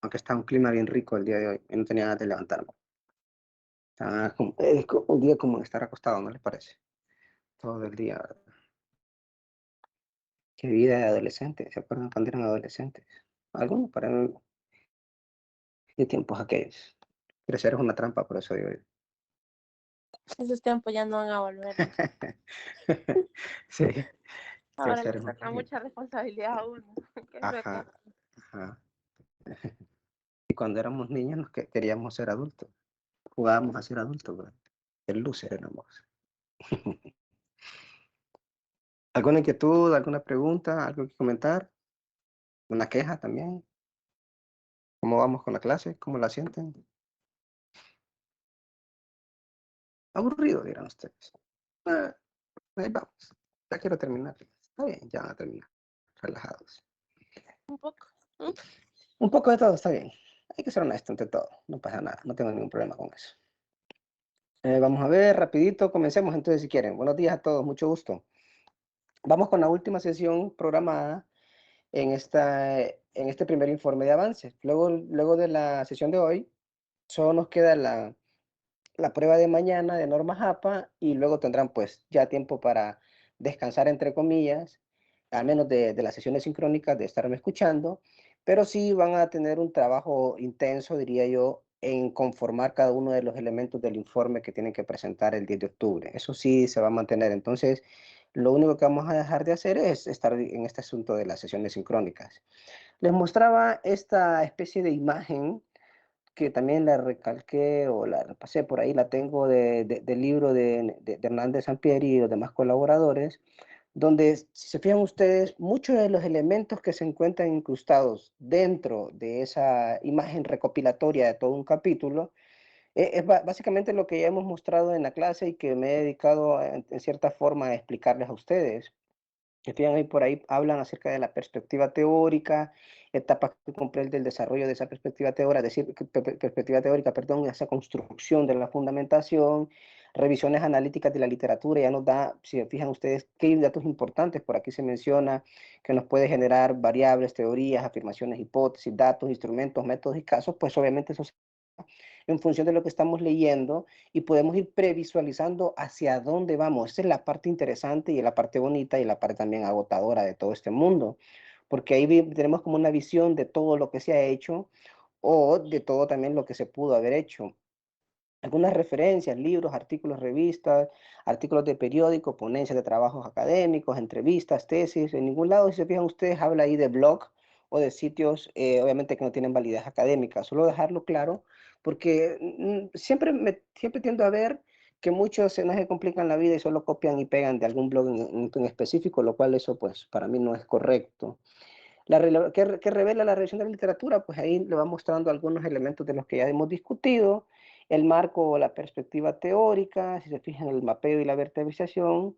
aunque está un clima bien rico el día de hoy. Y no tenía ganas de levantarme. Es un día como estar acostado, ¿no les parece? Todo el día. Qué vida de adolescente. ¿Se acuerdan cuando eran adolescentes? Algunos para mí, de tiempos aquellos. Crecer es una trampa, por eso digo yo. Esos tiempos ya no van a volver. Sí, Ahora crecer le es un toca poquito. mucha responsabilidad a uno. Qué feo. Ajá, ajá. Y cuando éramos niños nos queríamos ser adultos. Jugábamos a ser adultos, ¿verdad? El loser éramos. ¿Alguna inquietud, alguna pregunta, algo que comentar? ¿Una queja también? ¿Cómo vamos con la clase? ¿Cómo la sienten? Aburrido, dirán ustedes. Ah, ahí vamos. Ya quiero terminar. Está bien, ya van a terminar. Relajados. Un poco. ¿Mm? Un poco de todo está bien. Hay que ser honesto ante todo. No pasa nada. No tengo ningún problema con eso. Vamos a ver, rapidito. Comencemos entonces si quieren. Buenos días a todos. Mucho gusto. Vamos con la última sesión programada en este primer informe de avance. Luego de la sesión de hoy, solo nos queda la prueba de mañana de norma JAPA y luego tendrán pues ya tiempo para descansar entre comillas, al menos de las sesiones sincrónicas de estarme escuchando, pero sí van a tener un trabajo intenso, diría yo, en conformar cada uno de los elementos del informe que tienen que presentar el 10 de octubre. Eso sí se va a mantener. Entonces, lo único que vamos a dejar de hacer es estar en este asunto de las sesiones sincrónicas. Les mostraba esta especie de imagen que también la recalqué o la repasé por ahí, la tengo del libro de Hernández Sampieri y los demás colaboradores, donde, si se fijan ustedes, muchos de los elementos que se encuentran incrustados dentro de esa imagen recopilatoria de todo un capítulo, es básicamente lo que ya hemos mostrado en la clase y que me he dedicado en cierta forma a explicarles a ustedes. Que fijan ahí por ahí hablan acerca de la perspectiva teórica, etapas que comprende el desarrollo de esa perspectiva teórica, decir, perspectiva teórica, perdón, esa construcción de la fundamentación, revisiones analíticas de la literatura, ya nos da, si fijan ustedes, qué datos importantes, por aquí se menciona que nos puede generar variables, teorías, afirmaciones, hipótesis, datos, instrumentos, métodos y casos, pues obviamente eso en función de lo que estamos leyendo y podemos ir previsualizando hacia dónde vamos. Esa es la parte interesante y la parte bonita y la parte también agotadora de todo este mundo, porque ahí tenemos como una visión de todo lo que se ha hecho o de todo también lo que se pudo haber hecho. Algunas referencias, libros, artículos, revistas, artículos de periódico, ponencias de trabajos académicos, entrevistas, tesis. En ningún lado, si se fijan ustedes, habla ahí de blog o de sitios, obviamente que no tienen validez académica. Solo dejarlo claro, porque siempre tiendo a ver que muchos se nos complican la vida y solo copian y pegan de algún blog en específico, lo cual eso pues para mí no es correcto. ¿Qué revela la revisión de la literatura? Pues ahí le va mostrando algunos elementos de los que ya hemos discutido, el marco o la perspectiva teórica, si se fijan el mapeo y la vertebrización,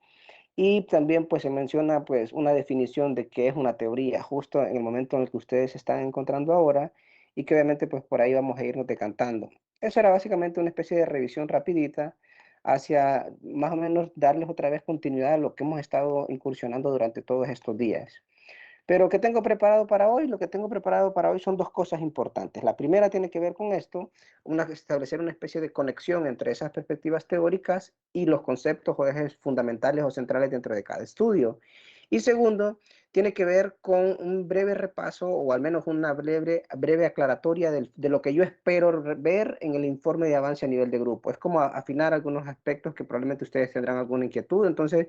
y también pues se menciona pues una definición de qué es una teoría, justo en el momento en el que ustedes se están encontrando ahora, y que obviamente pues por ahí vamos a irnos decantando. Eso era básicamente una especie de revisión rapidita hacia más o menos darles otra vez continuidad a lo que hemos estado incursionando durante todos estos días. Pero ¿qué tengo preparado para hoy? Lo que tengo preparado para hoy son dos cosas importantes. La primera tiene que ver con esto, establecer una especie de conexión entre esas perspectivas teóricas y los conceptos o ejes fundamentales o centrales dentro de cada estudio. Y segundo, tiene que ver con un breve repaso o al menos una breve aclaratoria de lo que yo espero ver en el informe de avance a nivel de grupo. Es como afinar algunos aspectos que probablemente ustedes tendrán alguna inquietud. Entonces,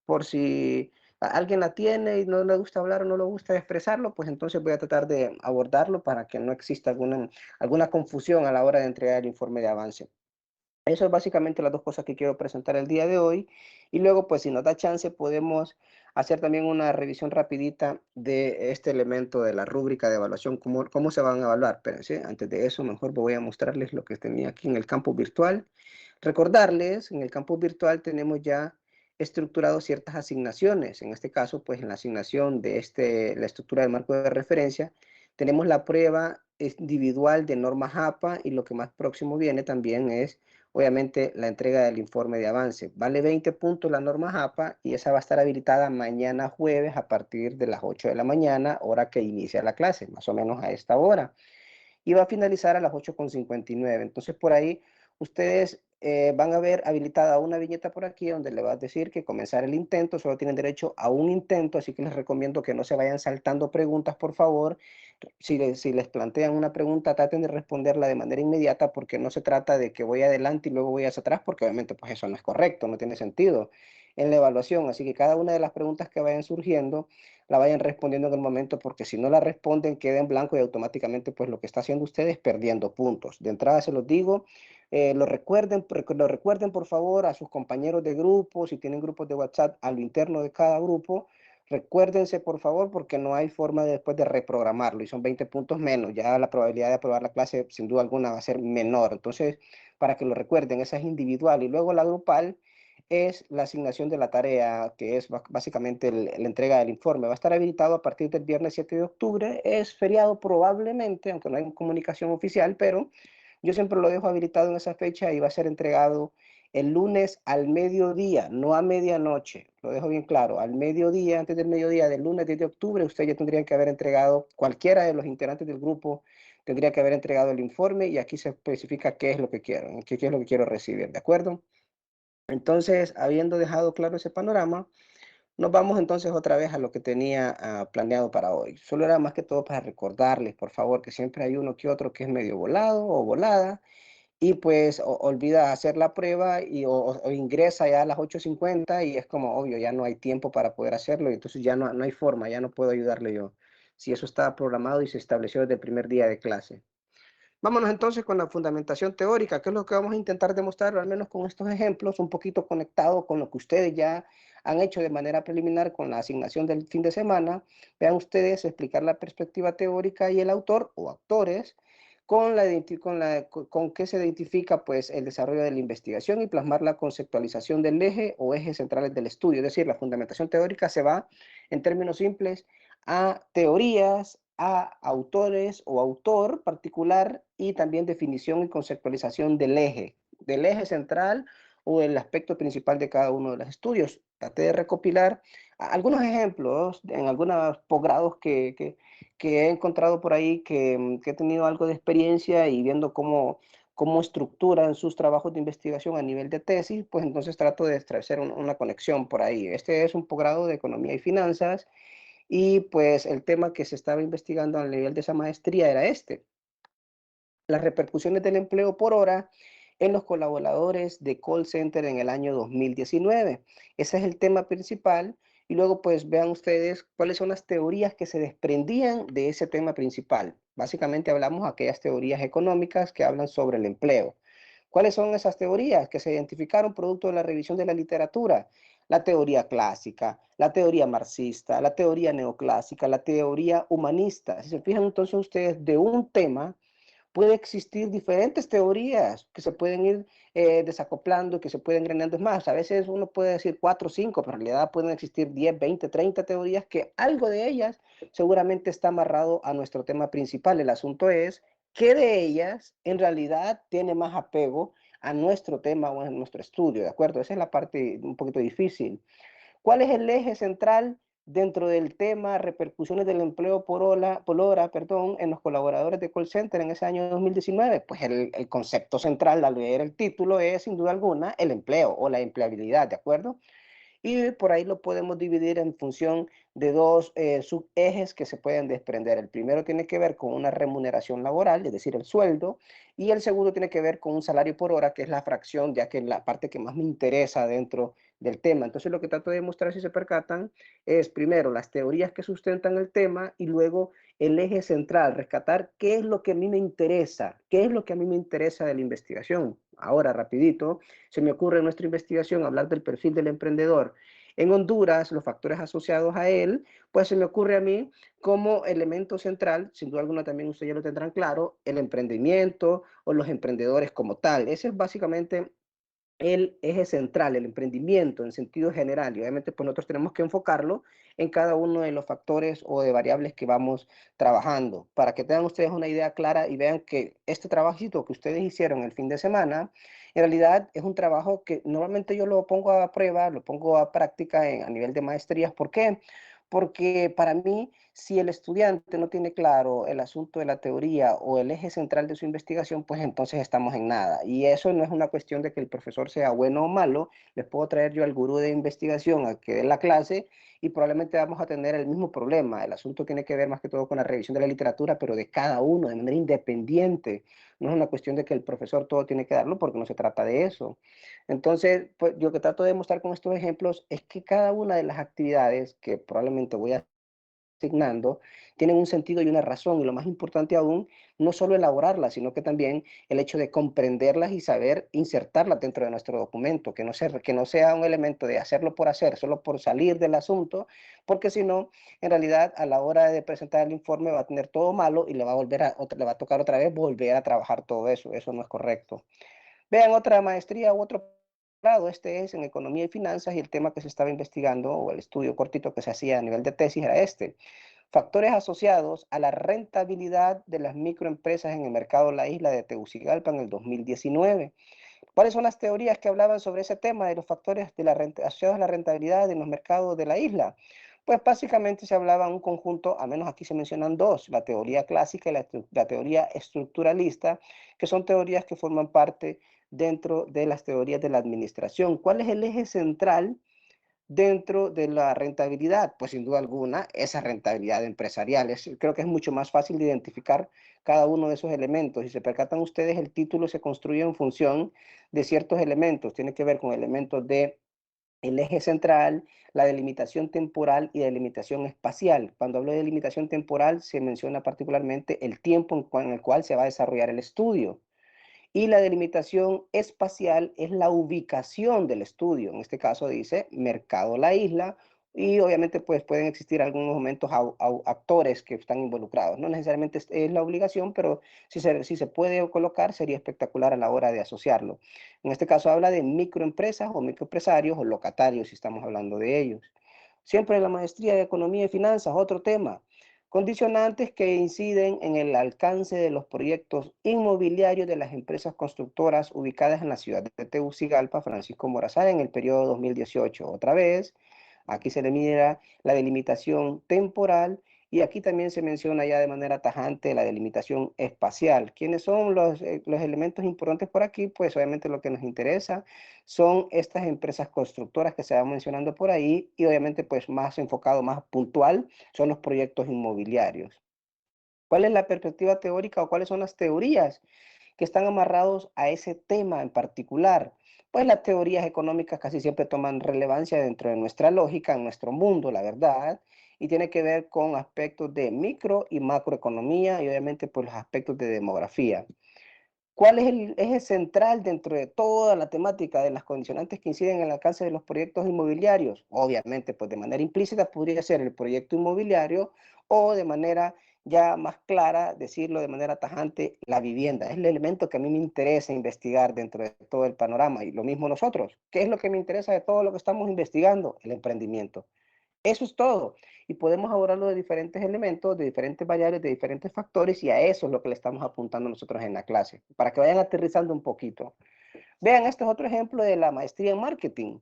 por si alguien la tiene y no le gusta hablar o no le gusta expresarlo, pues entonces voy a tratar de abordarlo para que no exista alguna confusión a la hora de entregar el informe de avance. Eso es básicamente las dos cosas que quiero presentar el día de hoy. Y luego, pues si nos da chance, podemos hacer también una revisión rapidita de este elemento de la rúbrica de evaluación, cómo se van a evaluar. Pero ¿sí? Antes de eso, mejor voy a mostrarles lo que tenía aquí en el campus virtual. Recordarles, en el campus virtual tenemos ya estructurado ciertas asignaciones. En este caso, pues en la asignación de la estructura del marco de referencia, tenemos la prueba individual de norma JAPA y lo que más próximo viene también es obviamente la entrega del informe de avance. Vale 20 puntos la norma JAPA y esa va a estar habilitada mañana jueves a partir de las 8 de la mañana, hora que inicia la clase, más o menos a esta hora. y va a finalizar a las 8:59. Entonces, por ahí ustedes van a ver habilitada una viñeta por aquí donde le va a decir que comenzar el intento, solo tienen derecho a un intento, así que les recomiendo que no se vayan saltando preguntas, por favor. Si les plantean una pregunta, traten de responderla de manera inmediata porque no se trata de que voy adelante y luego voy hacia atrás, porque obviamente pues eso no es correcto, no tiene sentido en la evaluación. Así que cada una de las preguntas que vayan surgiendo, la vayan respondiendo en el momento, porque si no la responden, queda en blanco y automáticamente pues lo que está haciendo ustedes perdiendo puntos. De entrada se los digo, lo recuerden por favor a sus compañeros de grupo, si tienen grupos de WhatsApp, a lo interno de cada grupo. Recuérdense, por favor, porque no hay forma de después de reprogramarlo y son 20 puntos menos. Ya la probabilidad de aprobar la clase, sin duda alguna, va a ser menor. Entonces, para que lo recuerden, esa es individual. Y luego la grupal es la asignación de la tarea, que es básicamente la entrega del informe. Va a estar habilitado a partir del viernes 7 de octubre. Es feriado probablemente, aunque no hay comunicación oficial, pero yo siempre lo dejo habilitado en esa fecha y va a ser entregado el lunes al mediodía, no a medianoche. Lo dejo bien claro, al mediodía, antes del mediodía del lunes 10 de octubre, usted ya tendría que haber entregado, cualquiera de los integrantes del grupo tendría que haber entregado el informe y aquí se especifica qué es lo que quiero, qué es lo que quiero recibir, ¿de acuerdo? Entonces, habiendo dejado claro ese panorama, nos vamos entonces otra vez a lo que tenía planeado para hoy. Solo era más que todo para recordarles, por favor, que siempre hay uno que otro que es medio volado o volada y pues olvida hacer la prueba o ingresa ya a las 8:50 y es como obvio, ya no hay tiempo para poder hacerlo y entonces ya no hay forma, ya no puedo ayudarle yo. Si eso estaba programado y se estableció desde el primer día de clase. Vámonos entonces con la fundamentación teórica, que es lo que vamos a intentar demostrar, al menos con estos ejemplos, un poquito conectado con lo que ustedes ya han hecho de manera preliminar con la asignación del fin de semana. Vean ustedes explicar la perspectiva teórica y el autor o autores con qué se identifica pues, el desarrollo de la investigación y plasmar la conceptualización del eje o ejes centrales del estudio. Es decir, la fundamentación teórica se va, en términos simples, a teorías, a autores o autor particular y también definición y conceptualización del eje central o el aspecto principal de cada uno de los estudios. Traté de recopilar algunos ejemplos en algunos posgrados que he encontrado por ahí, que he tenido algo de experiencia y viendo cómo estructuran sus trabajos de investigación a nivel de tesis, pues entonces trato de establecer una conexión por ahí. Este es un posgrado de Economía y Finanzas y pues el tema que se estaba investigando a nivel de esa maestría era este, las repercusiones del empleo por hora en los colaboradores de call center en el año 2019. Ese es el tema principal y luego pues vean ustedes cuáles son las teorías que se desprendían de ese tema principal. Básicamente hablamos de aquellas teorías económicas que hablan sobre el empleo. ¿Cuáles son esas teorías que se identificaron producto de la revisión de la literatura? La teoría clásica, la teoría marxista, la teoría neoclásica, la teoría humanista. Si se fijan entonces ustedes de un tema, puede existir diferentes teorías que se pueden ir desacoplando, que se pueden granando. Es más, a veces uno puede decir 4 o 5, pero en realidad pueden existir 10, 20, 30 teorías que algo de ellas seguramente está amarrado a nuestro tema principal. El asunto es qué de ellas en realidad tiene más apego a nuestro tema o a nuestro estudio, ¿de acuerdo? Esa es la parte un poquito difícil. ¿Cuál es el eje central dentro del tema repercusiones del empleo por hora, perdón, en los colaboradores de call center en ese año 2019? Pues el concepto central al leer el título es, sin duda alguna, el empleo o la empleabilidad, ¿de acuerdo? Y por ahí lo podemos dividir en función de dos subejes que se pueden desprender. El primero tiene que ver con una remuneración laboral, es decir, el sueldo, y el segundo tiene que ver con un salario por hora, que es la fracción, ya que es la parte que más me interesa dentro del tema. Entonces, lo que trato de mostrar, si se percatan, es primero las teorías que sustentan el tema y luego el eje central, rescatar qué es lo que a mí me interesa, qué es lo que a mí me interesa de la investigación. Ahora, rapidito, se me ocurre en nuestra investigación hablar del perfil del emprendedor. En Honduras, los factores asociados a él, pues se me ocurre a mí como elemento central, sin duda alguna también ustedes ya lo tendrán claro, el emprendimiento o los emprendedores como tal. Ese es básicamente el eje central, el emprendimiento en sentido general. Y obviamente pues nosotros tenemos que enfocarlo en cada uno de los factores o de variables que vamos trabajando, para que tengan ustedes una idea clara y vean que este trabajito que ustedes hicieron el fin de semana, en realidad es un trabajo que normalmente yo lo pongo a prueba, lo pongo a práctica a nivel de maestrías. ¿Por qué? Porque para mí Si el estudiante no tiene claro el asunto de la teoría o el eje central de su investigación, pues entonces estamos en nada. Y eso no es una cuestión de que el profesor sea bueno o malo. Les puedo traer yo al gurú de investigación a que dé la clase y probablemente vamos a tener el mismo problema. El asunto tiene que ver más que todo con la revisión de la literatura, pero de cada uno, de manera independiente. No es una cuestión de que el profesor todo tiene que darlo, porque no se trata de eso. Entonces, pues yo lo que trato de mostrar con estos ejemplos es que cada una de las actividades que probablemente voy a asignando, tienen un sentido y una razón, y lo más importante aún, no solo elaborarlas, sino que también el hecho de comprenderlas y saber insertarlas dentro de nuestro documento, que no sea un elemento de hacerlo por hacer, solo por salir del asunto, porque si no, en realidad a la hora de presentar el informe va a tener todo malo y le va a tocar otra vez volver a trabajar todo eso no es correcto. Vean otra maestría u otro grado, este es en economía y finanzas, y el tema que se estaba investigando o el estudio cortito que se hacía a nivel de tesis era este: factores asociados a la rentabilidad de las microempresas en el mercado de la isla de Tegucigalpa en el 2019. ¿Cuáles son las teorías que hablaban sobre ese tema de los factores de asociados a la rentabilidad en los mercados de la isla? Pues básicamente se hablaba un conjunto, al menos aquí se mencionan dos: la teoría clásica y la teoría estructuralista, que son teorías que forman parte dentro de las teorías de la administración. ¿Cuál es el eje central dentro de la rentabilidad? Pues sin duda alguna, esa rentabilidad empresarial. Creo que es mucho más fácil de identificar cada uno de esos elementos. Si se percatan ustedes, el título se construye en función de ciertos elementos. Tiene que ver con elementos de el eje central, la delimitación temporal y delimitación espacial. Cuando hablo de delimitación temporal, se menciona particularmente el tiempo en el cual se va a desarrollar el estudio. Y la delimitación espacial es la ubicación del estudio. En este caso dice Mercado La Isla, y obviamente pues pueden existir algunos momentos actores que están involucrados. No necesariamente es la obligación, pero si se puede colocar sería espectacular a la hora de asociarlo. En este caso habla de microempresas o microempresarios o locatarios, si estamos hablando de ellos. Siempre la maestría de economía y finanzas, otro tema: condicionantes que inciden en el alcance de los proyectos inmobiliarios de las empresas constructoras ubicadas en la ciudad de Tegucigalpa, Francisco Morazán, en el periodo 2018. Otra vez, aquí se le mira la delimitación temporal, y aquí también se menciona ya de manera tajante la delimitación espacial. ¿Quiénes son los elementos importantes por aquí? Pues obviamente lo que nos interesa son estas empresas constructoras que se van mencionando por ahí, y obviamente pues más enfocado, más puntual, son los proyectos inmobiliarios. ¿Cuál es la perspectiva teórica o cuáles son las teorías que están amarrados a ese tema en particular? Pues las teorías económicas casi siempre toman relevancia dentro de nuestra lógica, en nuestro mundo, la verdad, y tiene que ver con aspectos de micro y macroeconomía, y obviamente pues los aspectos de demografía. ¿Cuál es el eje central dentro de toda la temática de las condicionantes que inciden en el alcance de los proyectos inmobiliarios? Obviamente, pues de manera implícita podría ser el proyecto inmobiliario, o de manera ya más clara, decirlo de manera tajante, la vivienda. Es el elemento que a mí me interesa investigar dentro de todo el panorama, y lo mismo nosotros. ¿Qué es lo que me interesa de todo lo que estamos investigando? El emprendimiento. Eso es todo. Y podemos abordarlo de diferentes elementos, de diferentes variables, de diferentes factores, y a eso es lo que le estamos apuntando nosotros en la clase, para que vayan aterrizando un poquito. Vean, este es otro ejemplo de la maestría en marketing.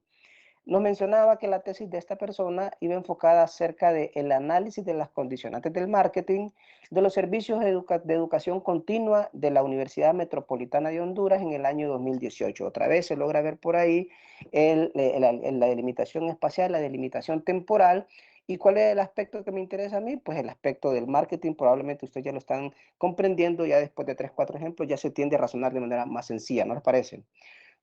Nos mencionaba que la tesis de esta persona iba enfocada acerca del análisis de las condicionantes del marketing de los servicios de educación continua de la Universidad Metropolitana de Honduras en el año 2018. Otra vez se logra ver por ahí la delimitación espacial, la delimitación temporal. ¿Y cuál es el aspecto que me interesa a mí? Pues el aspecto del marketing. Probablemente ustedes ya lo están comprendiendo, ya después de 3, 4 ejemplos ya se tiende a razonar de manera más sencilla, ¿no les parece?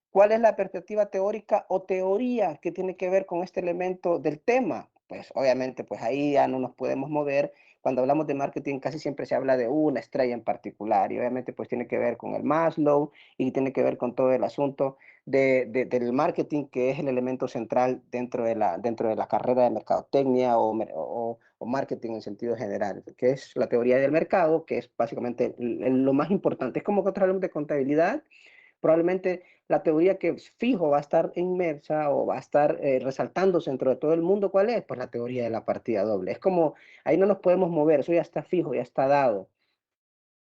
¿Cuál es la perspectiva teórica o teoría que tiene que ver con este elemento del tema? Pues obviamente, pues ahí ya no nos podemos mover. Cuando hablamos de marketing casi siempre se habla de una estrella en particular, y obviamente pues tiene que ver con el Maslow y tiene que ver con todo el asunto del marketing, que es el elemento central dentro de la carrera de mercadotecnia o marketing en sentido general, que es la teoría del mercado, que es básicamente lo más importante. Es como que hablamos de contabilidad. Probablemente la teoría que fijo va a estar inmersa o va a estar resaltándose dentro de todo el mundo, ¿cuál es? Pues la teoría de la partida doble. Es como, ahí no nos podemos mover, eso ya está fijo, ya está dado.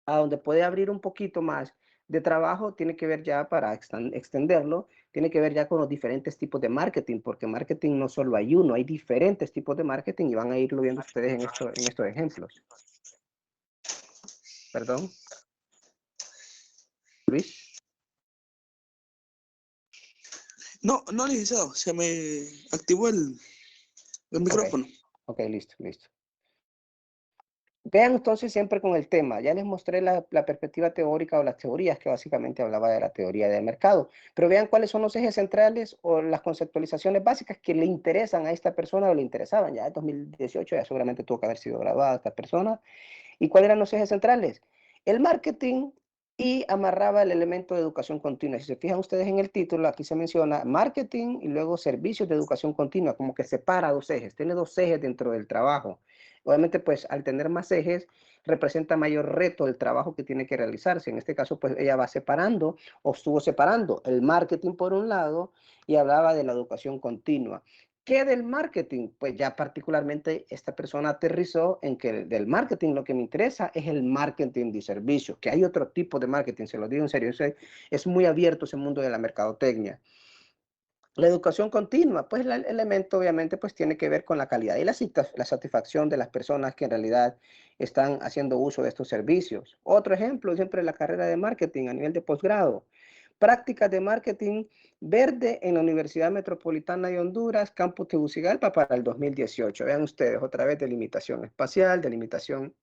A donde puede abrir un poquito más de trabajo tiene que ver ya, para extenderlo, tiene que ver ya con los diferentes tipos de marketing, porque marketing no solo hay uno, hay diferentes tipos de marketing y van a irlo viendo ustedes en estos ejemplos. Perdón. Luis. No, no, licenciado, se me activó el micrófono. Ok, listo, listo. Vean entonces siempre con el tema. Ya les mostré la perspectiva teórica o las teorías que básicamente hablaba de la teoría del mercado. Pero vean cuáles son los ejes centrales o las conceptualizaciones básicas que le interesan a esta persona o le interesaban. Ya en 2018 ya seguramente tuvo que haber sido graduada esta persona. ¿Y cuáles eran los ejes centrales? El marketing, y amarraba el elemento de educación continua. Si se fijan ustedes en el título, aquí se menciona marketing y luego servicios de educación continua, como que separa dos ejes, tiene dos ejes dentro del trabajo. Obviamente, pues al tener más ejes, representa mayor reto el trabajo que tiene que realizarse. En este caso, pues ella va separando o estuvo separando el marketing por un lado y hablaba de la educación continua. ¿Qué del marketing? Pues ya particularmente esta persona aterrizó en que del marketing lo que me interesa es el marketing de servicios, que hay otro tipo de marketing, se lo digo en serio, es muy abierto ese mundo de la mercadotecnia. La educación continua, pues el elemento obviamente pues tiene que ver con la calidad y la satisfacción de las personas que en realidad están haciendo uso de estos servicios. Otro ejemplo, siempre la carrera de marketing a nivel de posgrado. Prácticas de marketing verde en la Universidad Metropolitana de Honduras, Campus Tegucigalpa para el 2018. Vean ustedes, otra vez delimitación espacial, delimitación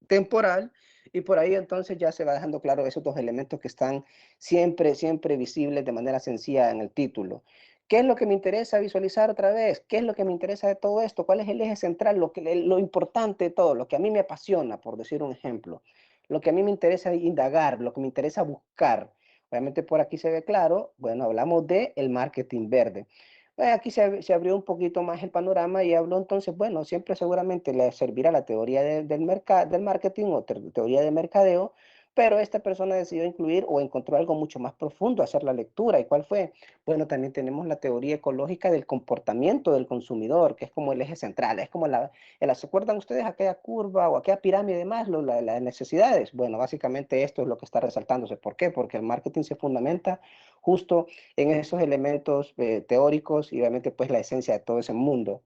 temporal, y por ahí entonces ya se va dejando claro esos dos elementos que están siempre, siempre visibles de manera sencilla en el título. ¿Qué es lo que me interesa visualizar otra vez? ¿Qué es lo que me interesa de todo esto? ¿Cuál es el eje central? Lo importante de todo, lo que a mí me apasiona, por decir un ejemplo. Lo que a mí me interesa indagar, lo que me interesa buscar. Obviamente por aquí se ve claro, bueno, hablamos de el marketing verde. Aquí se abrió un poquito más el panorama y habló entonces, bueno, siempre seguramente le servirá la teoría del marketing o teoría de mercadeo, pero esta persona decidió incluir o encontró algo mucho más profundo, hacer la lectura. ¿Y cuál fue? Bueno, también tenemos la teoría ecológica del comportamiento del consumidor, que es como el eje central, es como ¿se acuerdan ustedes aquella curva o aquella pirámide de Maslow, las necesidades? Bueno, básicamente esto es lo que está resaltándose. ¿Por qué? Porque el marketing se fundamenta justo en esos elementos teóricos y obviamente pues la esencia de todo ese mundo.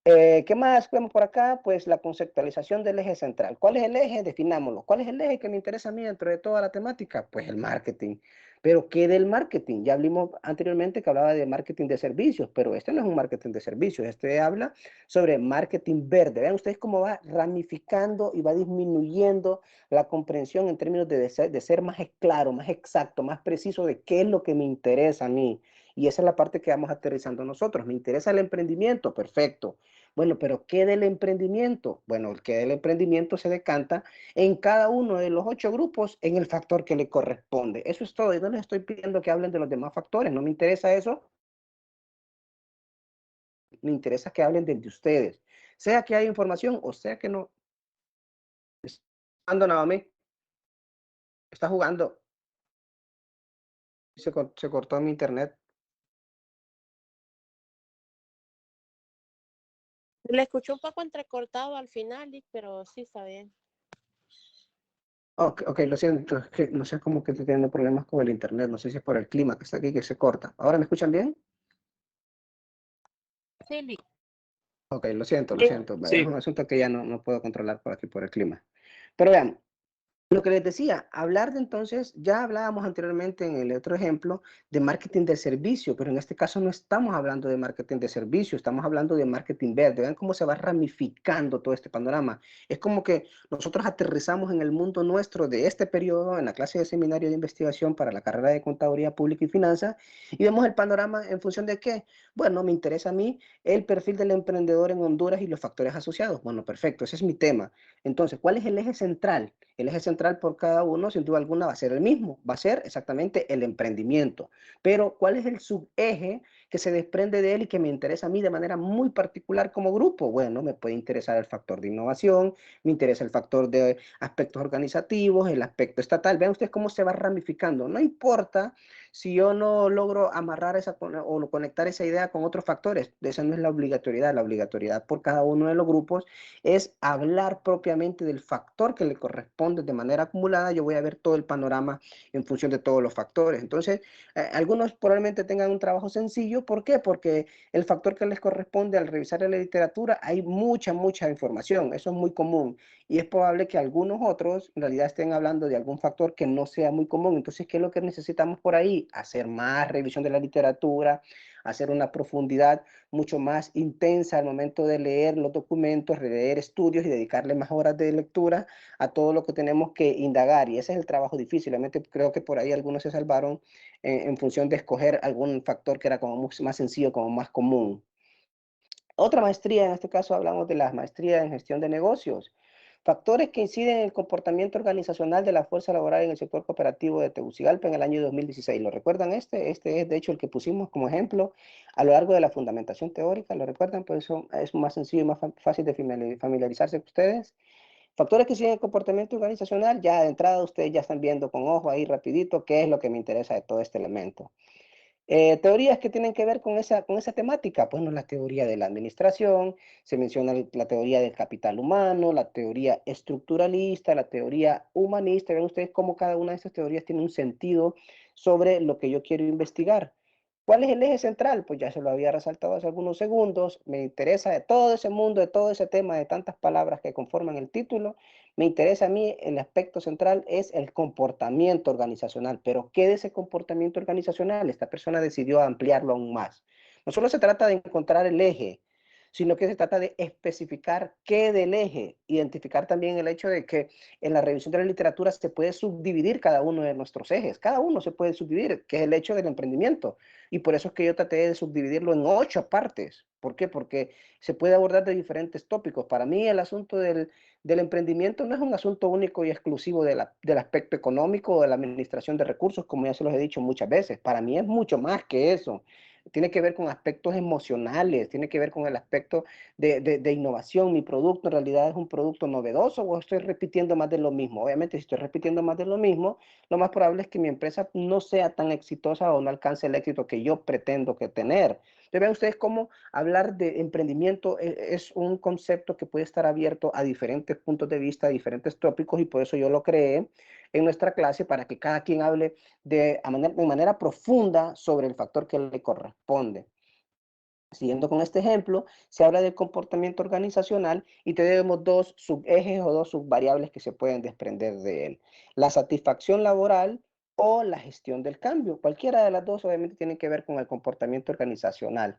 ¿Qué más vemos por acá? Pues la conceptualización del eje central. ¿Cuál es el eje? Definámoslo. ¿Cuál es el eje que me interesa a mí dentro de toda la temática? Pues el marketing. ¿Pero qué del marketing? Ya hablamos anteriormente que hablaba de marketing de servicios, pero este no es un marketing de servicios, este habla sobre marketing verde. Vean ustedes cómo va ramificando y va disminuyendo la comprensión en términos de ser más claro, más exacto, más preciso de qué es lo que me interesa a mí. Y esa es la parte que vamos aterrizando nosotros. Me interesa el emprendimiento, perfecto. Bueno, pero ¿qué del emprendimiento? Bueno, el que del emprendimiento se decanta en cada uno de los 8 grupos en el factor que le corresponde. Eso es todo. Y no les estoy pidiendo que hablen de los demás factores. No me interesa eso. Me interesa que hablen de ustedes. Sea que haya información o sea que no. Está jugando, Naomi. Está jugando. Se cortó mi internet. Le escuché un poco entrecortado al final, pero sí está bien. Ok, lo siento, es que no sé cómo que estoy teniendo problemas con el internet, no sé si es por el clima que está aquí que se corta. ¿Ahora me escuchan bien? Sí, Lee. Ok, lo siento, Sí. es un asunto que ya no puedo controlar por aquí por el clima. Pero vean, lo que les decía, hablar de entonces, ya hablábamos anteriormente en el otro ejemplo de marketing de servicio, pero en este caso no estamos hablando de marketing de servicio, estamos hablando de marketing verde. Vean cómo se va ramificando todo este panorama. Es como que nosotros aterrizamos en el mundo nuestro de este periodo, en la clase de seminario de investigación para la carrera de Contaduría Pública y Finanzas, y vemos el panorama en función de qué. Bueno, me interesa a mí el perfil del emprendedor en Honduras y los factores asociados. Bueno, perfecto, ese es mi tema. Entonces, ¿cuál es el eje central? El eje central por cada uno, sin duda alguna, va a ser el mismo, va a ser exactamente el emprendimiento. Pero, ¿cuál es el subeje que se desprende de él y que me interesa a mí de manera muy particular como grupo? Bueno, me puede interesar el factor de innovación, me interesa el factor de aspectos organizativos, el aspecto estatal. Vean ustedes cómo se va ramificando. No importa si yo no logro amarrar esa o conectar esa idea con otros factores. Esa no es la obligatoriedad. La obligatoriedad por cada uno de los grupos es hablar propiamente del factor que le corresponde de manera acumulada. Yo voy a ver todo el panorama en función de todos los factores. Entonces, algunos probablemente tengan un trabajo sencillo. ¿Por qué? Porque el factor que les corresponde al revisar la literatura, hay mucha información. Eso es muy común. Y es probable que algunos otros en realidad estén hablando de algún factor que no sea muy común. Entonces, ¿qué es lo que necesitamos por ahí? Hacer más revisión de la literatura, hacer una profundidad mucho más intensa al momento de leer los documentos, leer estudios y dedicarle más horas de lectura a todo lo que tenemos que indagar. Y ese es el trabajo difícil. Realmente creo que por ahí algunos se salvaron en función de escoger algún factor que era como más sencillo, como más común. Otra maestría, en este caso hablamos de las maestrías en gestión de negocios. Factores que inciden en el comportamiento organizacional de la fuerza laboral en el sector cooperativo de Tegucigalpa en el año 2016. ¿Lo recuerdan este? Este es de hecho el que pusimos como ejemplo a lo largo de la fundamentación teórica. ¿Lo recuerdan? Por eso es más sencillo y más fácil de familiarizarse con ustedes. Factores que inciden en el comportamiento organizacional, ya de entrada ustedes ya están viendo con ojo ahí rapidito qué es lo que me interesa de todo este elemento. Teorías que tienen que ver con esa temática, bueno, la teoría de la administración, se menciona la teoría del capital humano, la teoría estructuralista, la teoría humanista. Ven ustedes cómo cada una de estas teorías tiene un sentido sobre lo que yo quiero investigar. ¿Cuál es el eje central? Pues ya se lo había resaltado hace algunos segundos. Me interesa de todo ese mundo, de todo ese tema, de tantas palabras que conforman el título. Me interesa a mí, el aspecto central es el comportamiento organizacional. Pero ¿qué de ese comportamiento organizacional? Esta persona decidió ampliarlo aún más. No solo se trata de encontrar el eje, sino que se trata de especificar qué del eje, identificar también el hecho de que en la revisión de la literatura se puede subdividir cada uno de nuestros ejes, cada uno se puede subdividir, que es el hecho del emprendimiento. Y por eso es que yo traté de subdividirlo en 8 partes. ¿Por qué? Porque se puede abordar de diferentes tópicos. Para mí el asunto del emprendimiento no es un asunto único y exclusivo del aspecto económico o de la administración de recursos, como ya se los he dicho muchas veces. Para mí es mucho más que eso. Tiene que ver con aspectos emocionales, tiene que ver con el aspecto de innovación. Mi producto en realidad es un producto novedoso o estoy repitiendo más de lo mismo. Obviamente, si estoy repitiendo más de lo mismo, lo más probable es que mi empresa no sea tan exitosa o no alcance el éxito que yo pretendo que tener. Entonces, vean ustedes cómo hablar de emprendimiento es un concepto que puede estar abierto a diferentes puntos de vista, a diferentes tópicos, y por eso yo lo creé en nuestra clase para que cada quien hable de manera profunda sobre el factor que le corresponde. Siguiendo con este ejemplo, se habla del comportamiento organizacional y tenemos 2 subejes o 2 subvariables que se pueden desprender de él. La satisfacción laboral o la gestión del cambio. Cualquiera de las dos obviamente tiene que ver con el comportamiento organizacional.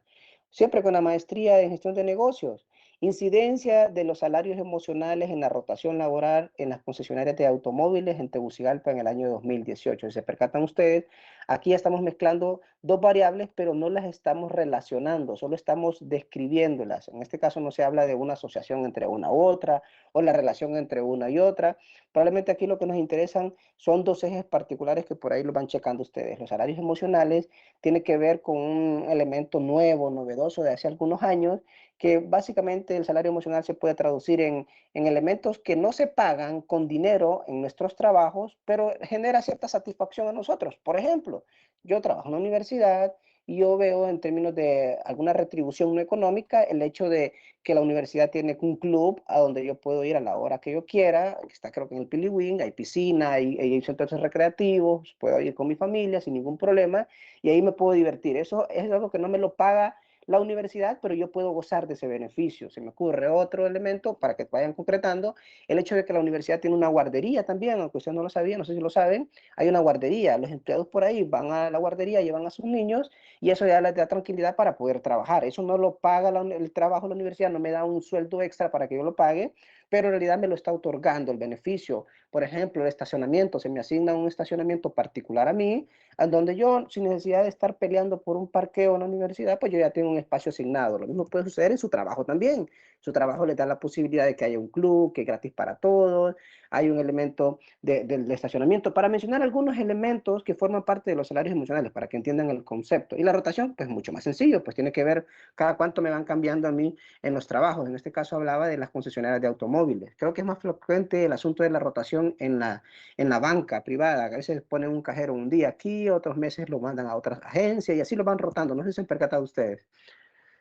Siempre con la maestría en gestión de negocios. Incidencia de los salarios emocionales en la rotación laboral en las concesionarias de automóviles en Tegucigalpa en el año 2018. Si se percatan ustedes, aquí estamos mezclando 2 variables, pero no las estamos relacionando, solo estamos describiéndolas. En este caso no se habla de una asociación entre una u otra o la relación entre una y otra. Probablemente aquí lo que nos interesan son 2 ejes particulares que por ahí lo van checando ustedes. Los salarios emocionales tienen que ver con un elemento nuevo, novedoso de hace algunos años, que básicamente el salario emocional se puede traducir en elementos que no se pagan con dinero en nuestros trabajos, pero genera cierta satisfacción a nosotros. Por ejemplo, yo trabajo en la universidad y yo veo en términos de alguna retribución no económica el hecho de que la universidad tiene un club a donde yo puedo ir a la hora que yo quiera, que está creo que en el Piliwing, hay piscina, hay centros recreativos, puedo ir con mi familia sin ningún problema y ahí me puedo divertir. Eso es algo que no me lo paga la universidad, pero yo puedo gozar de ese beneficio. Se me ocurre otro elemento para que vayan concretando, el hecho de que la universidad tiene una guardería también, aunque ustedes no lo sabían, no sé si lo saben, hay una guardería. Los empleados por ahí van a la guardería, llevan a sus niños y eso ya les da tranquilidad para poder trabajar. Eso no lo paga el trabajo de la universidad, no me da un sueldo extra para que yo lo pague, pero en realidad me lo está otorgando el beneficio. Por ejemplo, el estacionamiento, se me asigna un estacionamiento particular a mí, en donde yo, sin necesidad de estar peleando por un parqueo en la universidad, pues yo ya tengo un espacio asignado. Lo mismo puede suceder en su trabajo también. Su trabajo le da la posibilidad de que haya un club, que es gratis para todos, hay un elemento del estacionamiento, para mencionar algunos elementos que forman parte de los salarios emocionales, para que entiendan el concepto. Y la rotación, pues mucho más sencillo, pues tiene que ver cada cuánto me van cambiando a mí en los trabajos. En este caso hablaba de las concesionarias de automóviles. Creo que es más frecuente el asunto de la rotación en la banca privada. A veces ponen un cajero un día aquí, otros meses lo mandan a otras agencias y así lo van rotando. No sé si se han percatado ustedes.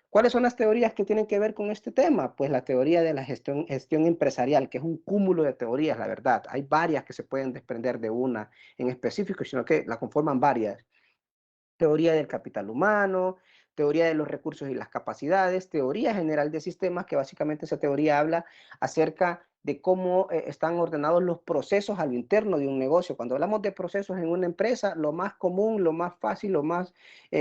¿Cuáles son las teorías que tienen que ver con este tema? Pues la teoría de la gestión empresarial, que es un cúmulo de teorías, la verdad. Hay varias que se pueden desprender de una en específico, sino que la conforman varias. Teoría del capital humano, teoría de los recursos y las capacidades, teoría general de sistemas, que básicamente esa teoría habla acerca de cómo están ordenados los procesos a lo interno de un negocio. Cuando hablamos de procesos en una empresa, lo más común, lo más fácil, lo más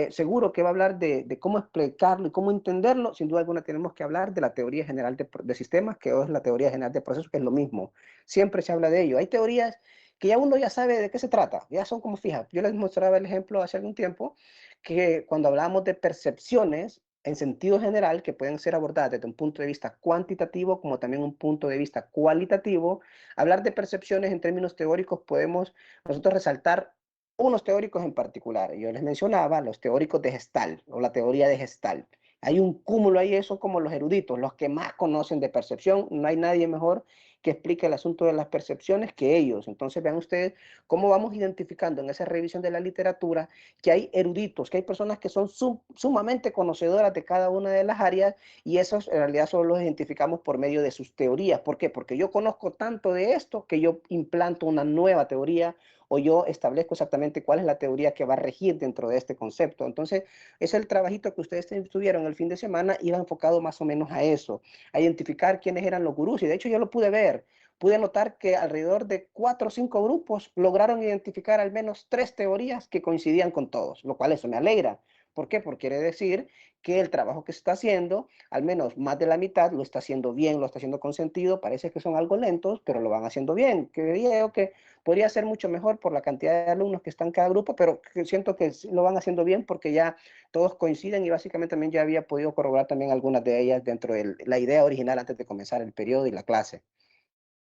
seguro que va a hablar de cómo explicarlo y cómo entenderlo, sin duda alguna tenemos que hablar de la teoría general de sistemas, que es la teoría general de procesos, que es lo mismo. Siempre se habla de ello. Hay teorías que ya uno ya sabe de qué se trata, ya son como fijas. Yo les mostraba el ejemplo hace algún tiempo que cuando hablamos de percepciones en sentido general, que pueden ser abordadas desde un punto de vista cuantitativo como también un punto de vista cualitativo, hablar de percepciones en términos teóricos podemos nosotros resaltar unos teóricos en particular. Yo les mencionaba los teóricos de Gestalt o la teoría de Gestalt. Hay un cúmulo ahí, eso como los eruditos, los que más conocen de percepción. No hay nadie mejor que explique el asunto de las percepciones que ellos. Entonces vean ustedes cómo vamos identificando en esa revisión de la literatura que hay eruditos, que hay personas que son sumamente conocedoras de cada una de las áreas y esos en realidad solo los identificamos por medio de sus teorías. ¿Por qué? Porque yo conozco tanto de esto que yo implanto una nueva teoría o yo establezco exactamente cuál es la teoría que va a regir dentro de este concepto. Entonces, es el trabajito que ustedes tuvieron el fin de semana, iba enfocado más o menos a eso, a identificar quiénes eran los gurús. Y de hecho yo lo pude ver. Pude notar que alrededor de 4 o 5 grupos lograron identificar al menos 3 teorías que coincidían con todos, lo cual eso me alegra. ¿Por qué? Porque quiere decir que el trabajo que se está haciendo, al menos más de la mitad, lo está haciendo bien, lo está haciendo con sentido. Parece que son algo lentos, pero lo van haciendo bien. Creo que podría ser mucho mejor por la cantidad de alumnos que están en cada grupo, pero siento que lo van haciendo bien porque ya todos coinciden y básicamente también ya había podido corroborar también algunas de ellas dentro de la idea original antes de comenzar el periodo y la clase.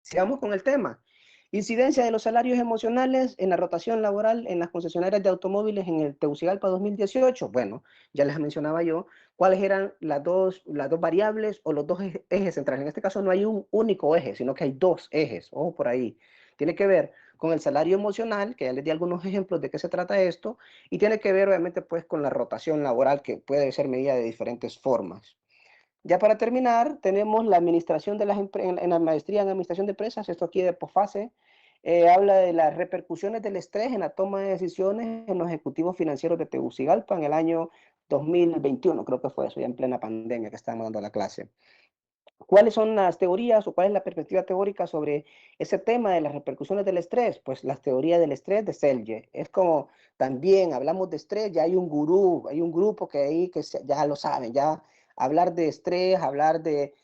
Sigamos con el tema. Incidencia de los salarios emocionales en la rotación laboral en las concesionarias de automóviles en el Tegucigalpa 2018. Bueno, ya les mencionaba yo cuáles eran las dos variables o los dos ejes centrales. En este caso no hay un único eje, sino que hay dos ejes. Ojo por ahí. Tiene que ver con el salario emocional, que ya les di algunos ejemplos de qué se trata esto, y tiene que ver obviamente pues con la rotación laboral, que puede ser medida de diferentes formas. Ya para terminar, tenemos la administración de las en la maestría en administración de empresas, esto aquí de posfase, habla de las repercusiones del estrés en la toma de decisiones en los ejecutivos financieros de Tegucigalpa en el año 2021, creo que fue eso, ya en plena pandemia que estábamos dando la clase. ¿Cuáles son las teorías o cuál es la perspectiva teórica sobre ese tema de las repercusiones del estrés? Pues las teorías del estrés de Selye. Es como también hablamos de estrés, ya hay un gurú, hay un grupo que ahí que ya lo saben, ya hablar de estrés, hablar de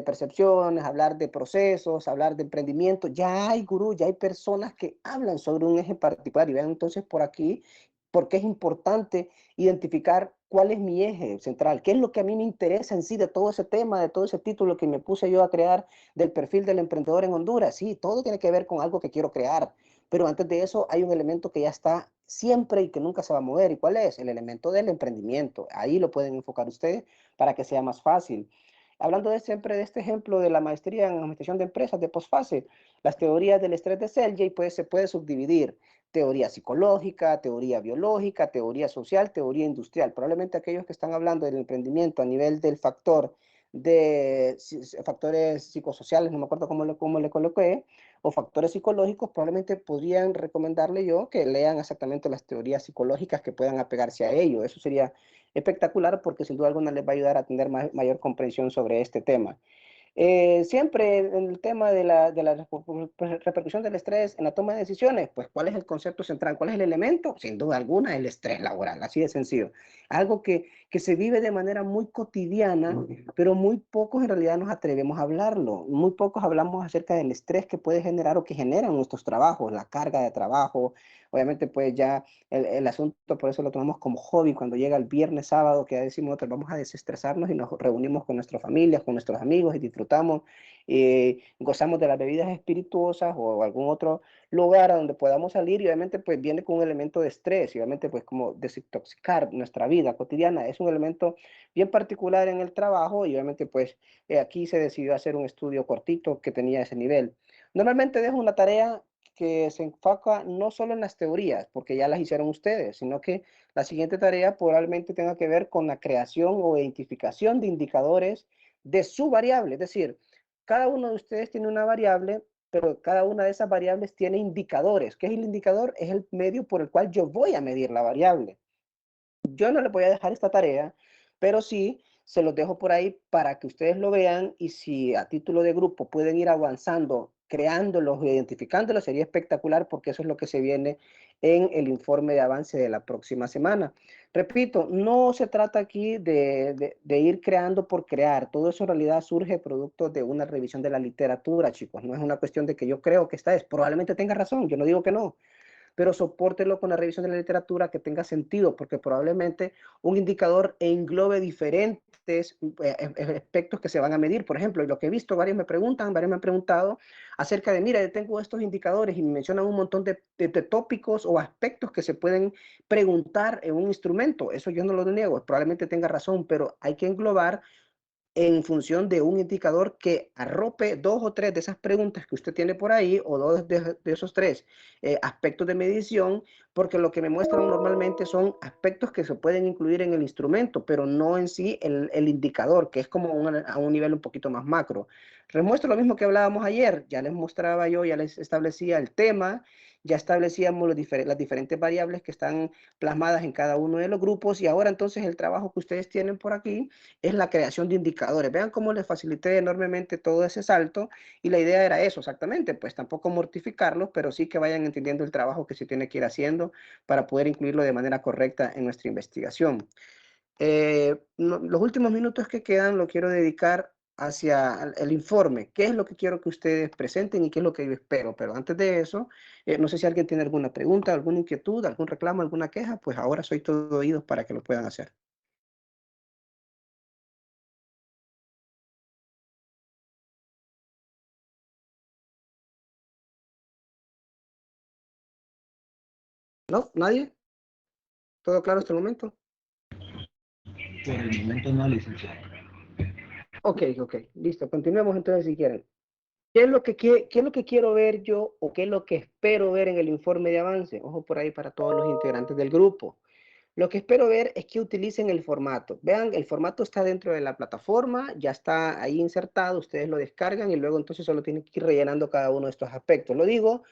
percepciones, hablar de procesos, hablar de emprendimiento, ya hay gurú, ya hay personas que hablan sobre un eje particular y vean entonces por aquí por qué es importante identificar cuál es mi eje central, qué es lo que a mí me interesa en sí de todo ese tema, de todo ese título que me puse yo a crear del perfil del emprendedor en Honduras. Sí, todo tiene que ver con algo que quiero crear, pero antes de eso hay un elemento que ya está siempre y que nunca se va a mover. ¿Y cuál es? El elemento del emprendimiento. Ahí lo pueden enfocar ustedes para que sea más fácil. Hablando siempre de este ejemplo de la maestría en administración de empresas de postfase, las teorías del estrés de Selye pues, se puede subdividir teoría psicológica, teoría biológica, teoría social, teoría industrial. Probablemente aquellos que están hablando del emprendimiento a nivel del factor de factores psicosociales, no me acuerdo cómo le coloqué, o factores psicológicos, probablemente podrían recomendarle yo que lean exactamente las teorías psicológicas que puedan apegarse a ello. Eso sería espectacular porque sin duda alguna les va a ayudar a tener mayor comprensión sobre este tema. Siempre en el tema de la repercusión del estrés en la toma de decisiones, pues ¿cuál es el concepto central? ¿Cuál es el elemento? Sin duda alguna, el estrés laboral, así de sencillo. Algo que que se vive de manera muy cotidiana, pero muy pocos en realidad nos atrevemos a hablarlo. Muy pocos hablamos acerca del estrés que puede generar o que generan nuestros trabajos, la carga de trabajo. Obviamente, pues ya el asunto, por eso lo tomamos como hobby, cuando llega el viernes, sábado, que ya decimos nosotros, vamos a desestresarnos y nos reunimos con nuestras familias, con nuestros amigos y disfrutamos, gozamos de las bebidas espirituosas o algún otro lugar a donde podamos salir, y obviamente pues viene con un elemento de estrés y obviamente pues como desintoxicar nuestra vida cotidiana es un elemento bien particular en el trabajo, y obviamente pues aquí se decidió hacer un estudio cortito que tenía ese nivel. Normalmente dejo una tarea que se enfoca no solo en las teorías, porque ya las hicieron ustedes, sino que la siguiente tarea probablemente tenga que ver con la creación o identificación de indicadores de su variable. Es decir, cada uno de ustedes tiene una variable, pero cada una de esas variables tiene indicadores. ¿Qué es el indicador? Es el medio por el cual yo voy a medir la variable. Yo no les voy a dejar esta tarea, pero sí se los dejo por ahí para que ustedes lo vean, y si a título de grupo pueden ir avanzando, creándolos, identificándolos, sería espectacular, porque eso es lo que se viene en el informe de avance de la próxima semana. Repito, no se trata aquí de ir creando por crear. Todo eso en realidad surge producto de una revisión de la literatura, chicos. No es una cuestión de que yo creo que esta es. Probablemente tenga razón, yo no digo que no, pero sopórtelo con la revisión de la literatura que tenga sentido, porque probablemente un indicador englobe diferentes aspectos que se van a medir. Por ejemplo, lo que he visto, varios me han preguntado acerca de, mira, yo tengo estos indicadores, y me mencionan un montón de tópicos o aspectos que se pueden preguntar en un instrumento. Eso yo no lo niego, probablemente tenga razón, pero hay que englobar en función de un indicador que arrope dos o tres de esas preguntas que usted tiene por ahí, o dos de esos tres aspectos de medición, porque lo que me muestran normalmente son aspectos que se pueden incluir en el instrumento, pero no en sí el indicador, que es como a un nivel un poquito más macro. Les muestro lo mismo que hablábamos ayer. Ya les mostraba yo, ya les establecía el tema, ya establecíamos las diferentes variables que están plasmadas en cada uno de los grupos, y ahora entonces el trabajo que ustedes tienen por aquí es la creación de indicadores. Vean cómo les facilité enormemente todo ese salto, y la idea era eso exactamente, pues tampoco mortificarlos, pero sí que vayan entendiendo el trabajo que se tiene que ir haciendo para poder incluirlo de manera correcta en nuestra investigación. Los últimos minutos que quedan lo quiero dedicar hacia el informe. ¿Qué es lo que quiero que ustedes presenten y qué es lo que yo espero? Pero antes de eso, no sé si alguien tiene alguna pregunta, alguna inquietud, algún reclamo, alguna queja, pues ahora soy todo oídos para que lo puedan hacer. ¿No? ¿Nadie? ¿Todo claro hasta el momento? Por el momento no, licenciado. Ok, ok, listo. Continuemos entonces si quieren. ¿Qué es lo que quiero ver yo, o qué es lo que espero ver en el informe de avance? Ojo por ahí para todos los integrantes del grupo. Lo que espero ver es que utilicen el formato. Vean, el formato está dentro de la plataforma, ya está ahí insertado, ustedes lo descargan y luego entonces solo tienen que ir rellenando cada uno de estos aspectos. Lo digo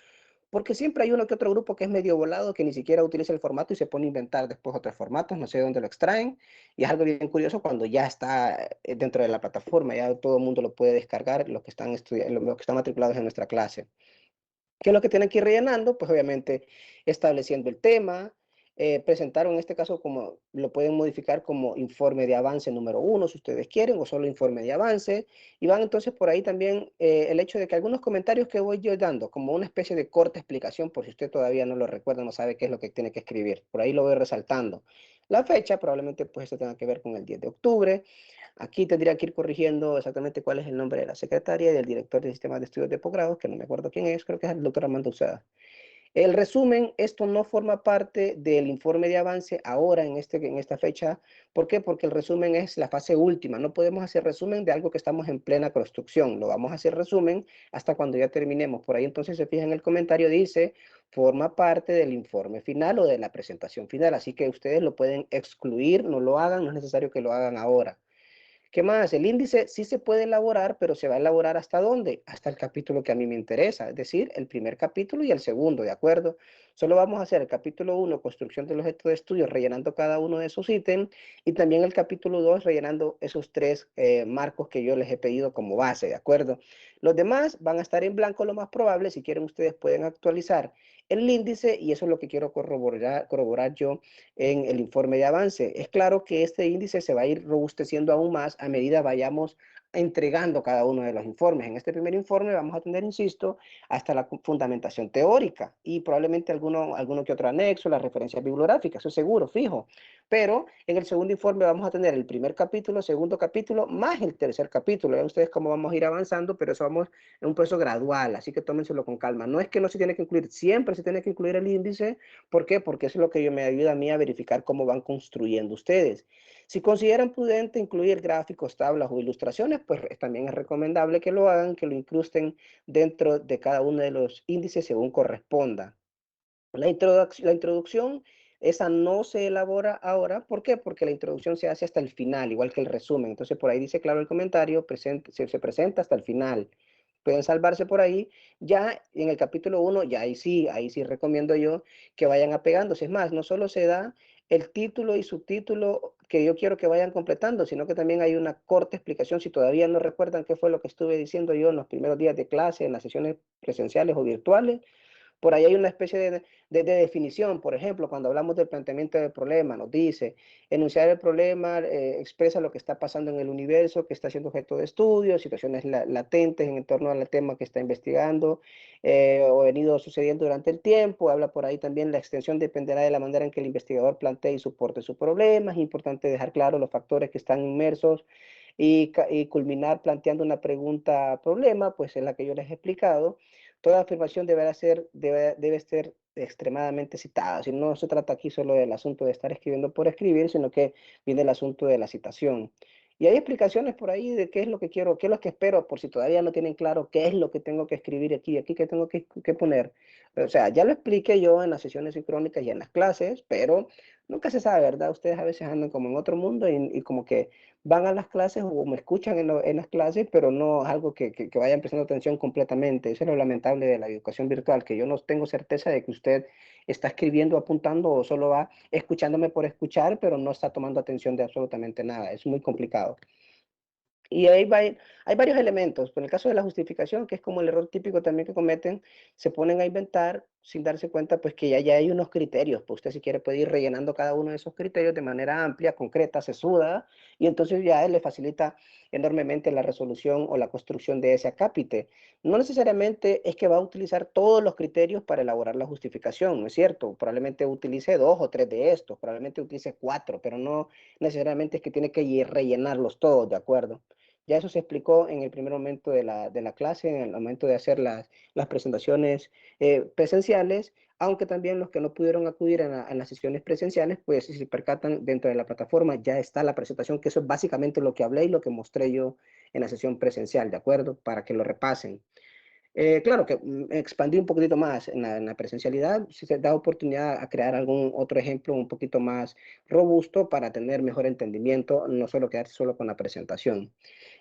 porque siempre hay uno que otro grupo que es medio volado, que ni siquiera utiliza el formato y se pone a inventar después otros formatos, no sé de dónde lo extraen. Y es algo bien curioso cuando ya está dentro de la plataforma, ya todo el mundo lo puede descargar, los que están estudiando, los que están matriculados en nuestra clase. ¿Qué es lo que tienen que ir rellenando? Pues obviamente estableciendo el tema, presentaron en este caso, como lo pueden modificar como informe de avance número 1 si ustedes quieren, o solo informe de avance, y van entonces por ahí también el hecho de que algunos comentarios que voy yo dando, como una especie de corta explicación, por si usted todavía no lo recuerda, no sabe qué es lo que tiene que escribir, por ahí lo voy resaltando. La fecha probablemente pues esto tenga que ver con el 10 de octubre, aquí tendría que ir corrigiendo exactamente cuál es el nombre de la secretaria y del director de sistemas de estudios de posgrado, que no me acuerdo quién es, creo que es el doctor Armando Uceda. El resumen, esto no forma parte del informe de avance ahora en esta fecha. ¿Por qué? Porque el resumen es la fase última. No podemos hacer resumen de algo que estamos en plena construcción. Lo vamos a hacer resumen hasta cuando ya terminemos. Por ahí entonces se fijan en el comentario, dice, forma parte del informe final o de la presentación final. Así que ustedes lo pueden excluir, no lo hagan, no es necesario que lo hagan ahora. ¿Qué más? El índice sí se puede elaborar, pero se va a elaborar ¿hasta dónde? Hasta el capítulo que a mí me interesa, es decir, el primer capítulo y el segundo, ¿de acuerdo? Solo vamos a hacer el capítulo 1, construcción del objeto de estudio, rellenando cada uno de esos ítems, y también el capítulo 2, rellenando esos 3 marcos que yo les he pedido como base, ¿de acuerdo? Los demás van a estar en blanco lo más probable. Si quieren, ustedes pueden actualizar el índice, y eso es lo que quiero corroborar yo en el informe de avance. Es claro que este índice se va a ir robusteciendo aún más a medida vayamos entregando cada uno de los informes. En este primer informe vamos a tener, insisto, hasta la fundamentación teórica y probablemente alguno que otro anexo, las referencias bibliográficas, eso seguro, fijo. Pero en el segundo informe vamos a tener el primer capítulo, segundo capítulo, más el tercer capítulo. Ya ustedes cómo vamos a ir avanzando, pero eso vamos en un proceso gradual, así que tómenselo con calma. No es que no se tiene que incluir, siempre se tiene que incluir el índice. ¿Por qué? Porque eso es lo que me ayuda a mí a verificar cómo van construyendo ustedes. Si consideran prudente incluir gráficos, tablas o ilustraciones, pues también es recomendable que lo hagan, que lo incrusten dentro de cada uno de los índices según corresponda. La introducción, esa no se elabora ahora. ¿Por qué? Porque la introducción se hace hasta el final, igual que el resumen. Entonces, por ahí dice claro el comentario, se presenta hasta el final. Pueden salvarse por ahí. Ya en el capítulo 1, ya ahí sí recomiendo yo que vayan apegándose. Es más, no solo se da el título y subtítulo que yo quiero que vayan completando, sino que también hay una corta explicación. Si todavía no recuerdan qué fue lo que estuve diciendo yo en los primeros días de clase, en las sesiones presenciales o virtuales, por ahí hay una especie de definición. Por ejemplo, cuando hablamos del planteamiento del problema, nos dice, enunciar el problema expresa lo que está pasando en el universo, que está siendo objeto de estudio, situaciones latentes en torno al tema que está investigando o venido sucediendo durante el tiempo. Habla por ahí también, la extensión dependerá de la manera en que el investigador plantee y soporte su problema. Es importante dejar claro los factores que están inmersos y culminar planteando una pregunta problema, pues es la que yo les he explicado. Toda afirmación debe ser extremadamente citada. Si no se trata aquí solo del asunto de estar escribiendo por escribir, sino que viene el asunto de la citación. Y hay explicaciones por ahí de qué es lo que quiero, qué es lo que espero, por si todavía no tienen claro qué es lo que tengo que escribir aquí qué tengo que poner. O sea, ya lo expliqué yo en las sesiones sincrónicas y en las clases, pero nunca se sabe, ¿verdad? Ustedes a veces andan como en otro mundo y como que van a las clases o me escuchan en las clases, pero no es algo que vayan prestando atención completamente. Eso es lo lamentable de la educación virtual, que yo no tengo certeza de que usted está escribiendo, apuntando o solo va escuchándome por escuchar, pero no está tomando atención de absolutamente nada. Es muy complicado. Y hay varios elementos. En el caso de la justificación, que es como el error típico también que cometen, se ponen a inventar sin darse cuenta pues que ya hay unos criterios. Pues usted si quiere puede ir rellenando cada uno de esos criterios de manera amplia, concreta, sesuda, y entonces ya le facilita enormemente la resolución o la construcción de ese acápite. No necesariamente es que va a utilizar todos los criterios para elaborar la justificación, ¿no es cierto? Probablemente utilice 2 o 3 de estos, probablemente utilice 4, pero no necesariamente es que tiene que rellenarlos todos, ¿de acuerdo? Ya eso se explicó en el primer momento de la clase, en el momento de hacer las presentaciones presenciales, aunque también los que no pudieron acudir a las sesiones presenciales, pues si se percatan dentro de la plataforma ya está la presentación, que eso es básicamente lo que hablé y lo que mostré yo en la sesión presencial, ¿de acuerdo? Para que lo repasen. Claro que expandí un poquitito más en la presencialidad, si se da oportunidad a crear algún otro ejemplo un poquito más robusto para tener mejor entendimiento, no solo quedarse solo con la presentación.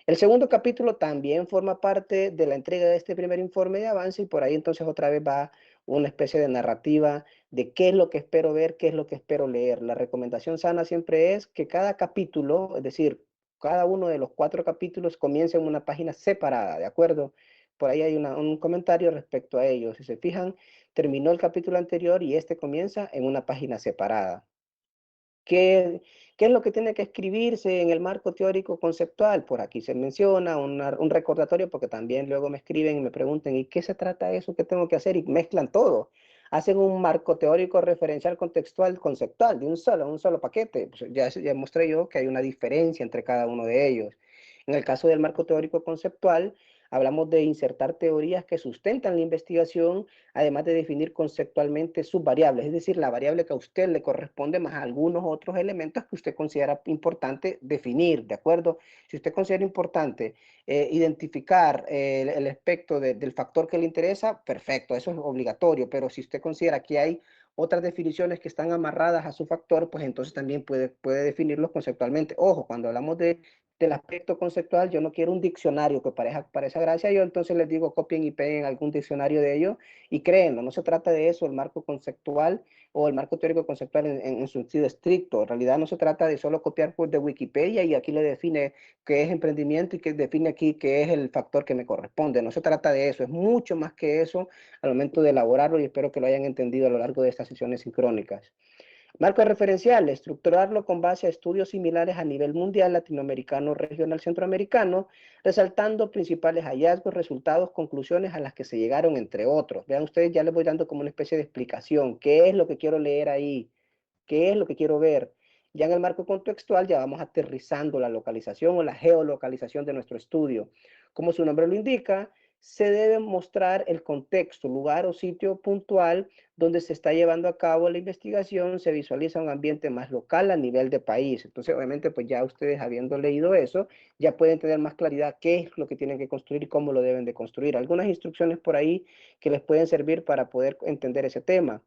El segundo capítulo también forma parte de la entrega de este primer informe de avance y por ahí entonces otra vez va una especie de narrativa de qué es lo que espero ver, qué es lo que espero leer. La recomendación sana siempre es que cada capítulo, es decir, cada uno de los 4 capítulos comience en una página separada, ¿de acuerdo? Por ahí hay un comentario respecto a ello. Si se fijan, terminó el capítulo anterior y este comienza en una página separada. ¿Qué, ¿Qué es lo que tiene que escribirse en el marco teórico conceptual? Por aquí se menciona un recordatorio, porque también luego me escriben y me preguntan, ¿y qué se trata eso? ¿Qué tengo que hacer? Y mezclan todo. Hacen un marco teórico referencial contextual conceptual de un solo paquete. Pues ya mostré yo que hay una diferencia entre cada uno de ellos. En el caso del marco teórico conceptual, hablamos de insertar teorías que sustentan la investigación, además de definir conceptualmente sus variables, es decir, la variable que a usted le corresponde más algunos otros elementos que usted considera importante definir, ¿de acuerdo? Si usted considera importante identificar el aspecto del factor que le interesa, perfecto, eso es obligatorio, pero si usted considera que hay otras definiciones que están amarradas a su factor, pues entonces también puede definirlos conceptualmente. Ojo, cuando hablamos de del aspecto conceptual, yo no quiero un diccionario que parezca gracia, yo entonces les digo copien y peguen algún diccionario de ello y créenlo, no se trata de eso, el marco conceptual o el marco teórico conceptual en su sentido estricto. En realidad no se trata de solo copiar de Wikipedia y aquí le define qué es emprendimiento y que define aquí qué es el factor que me corresponde. No se trata de eso, es mucho más que eso al momento de elaborarlo y espero que lo hayan entendido a lo largo de estas sesiones sincrónicas. Marco referencial, estructurarlo con base a estudios similares a nivel mundial, latinoamericano, regional, centroamericano, resaltando principales hallazgos, resultados, conclusiones a las que se llegaron, entre otros. Vean ustedes, ya les voy dando como una especie de explicación. ¿Qué es lo que quiero leer ahí? ¿Qué es lo que quiero ver? Ya en el marco contextual ya vamos aterrizando la localización o la geolocalización de nuestro estudio. Como su nombre lo indica, se debe mostrar el contexto, lugar o sitio puntual donde se está llevando a cabo la investigación, se visualiza un ambiente más local a nivel de país. Entonces, obviamente, pues ya ustedes habiendo leído eso, ya pueden tener más claridad qué es lo que tienen que construir y cómo lo deben de construir. Algunas instrucciones por ahí que les pueden servir para poder entender ese tema.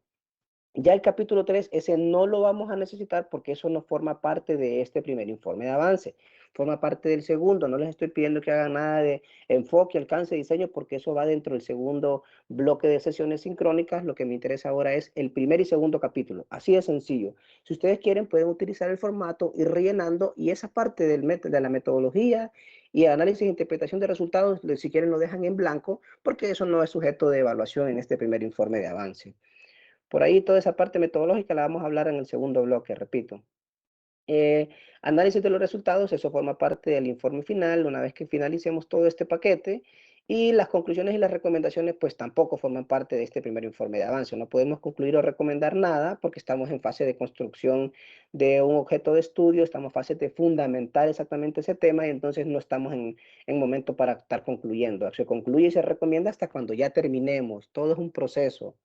Ya el capítulo 3, ese no lo vamos a necesitar porque eso no forma parte de este primer informe de avance. Forma parte del segundo. No les estoy pidiendo que hagan nada de enfoque, alcance, diseño, porque eso va dentro del segundo bloque de sesiones sincrónicas. Lo que me interesa ahora es el primer y segundo capítulo. Así de sencillo. Si ustedes quieren, pueden utilizar el formato, ir rellenando y esa parte de la metodología y análisis e interpretación de resultados, si quieren, lo dejan en blanco, porque eso no es sujeto de evaluación en este primer informe de avance. Por ahí toda esa parte metodológica la vamos a hablar en el segundo bloque, repito. Análisis de los resultados, eso forma parte del informe final, una vez que finalicemos todo este paquete, y las conclusiones y las recomendaciones pues tampoco forman parte de este primer informe de avance. No podemos concluir o recomendar nada porque estamos en fase de construcción de un objeto de estudio, estamos en fase de fundamentar exactamente ese tema y entonces no estamos en momento para estar concluyendo. Se concluye y se recomienda hasta cuando ya terminemos, todo es un proceso.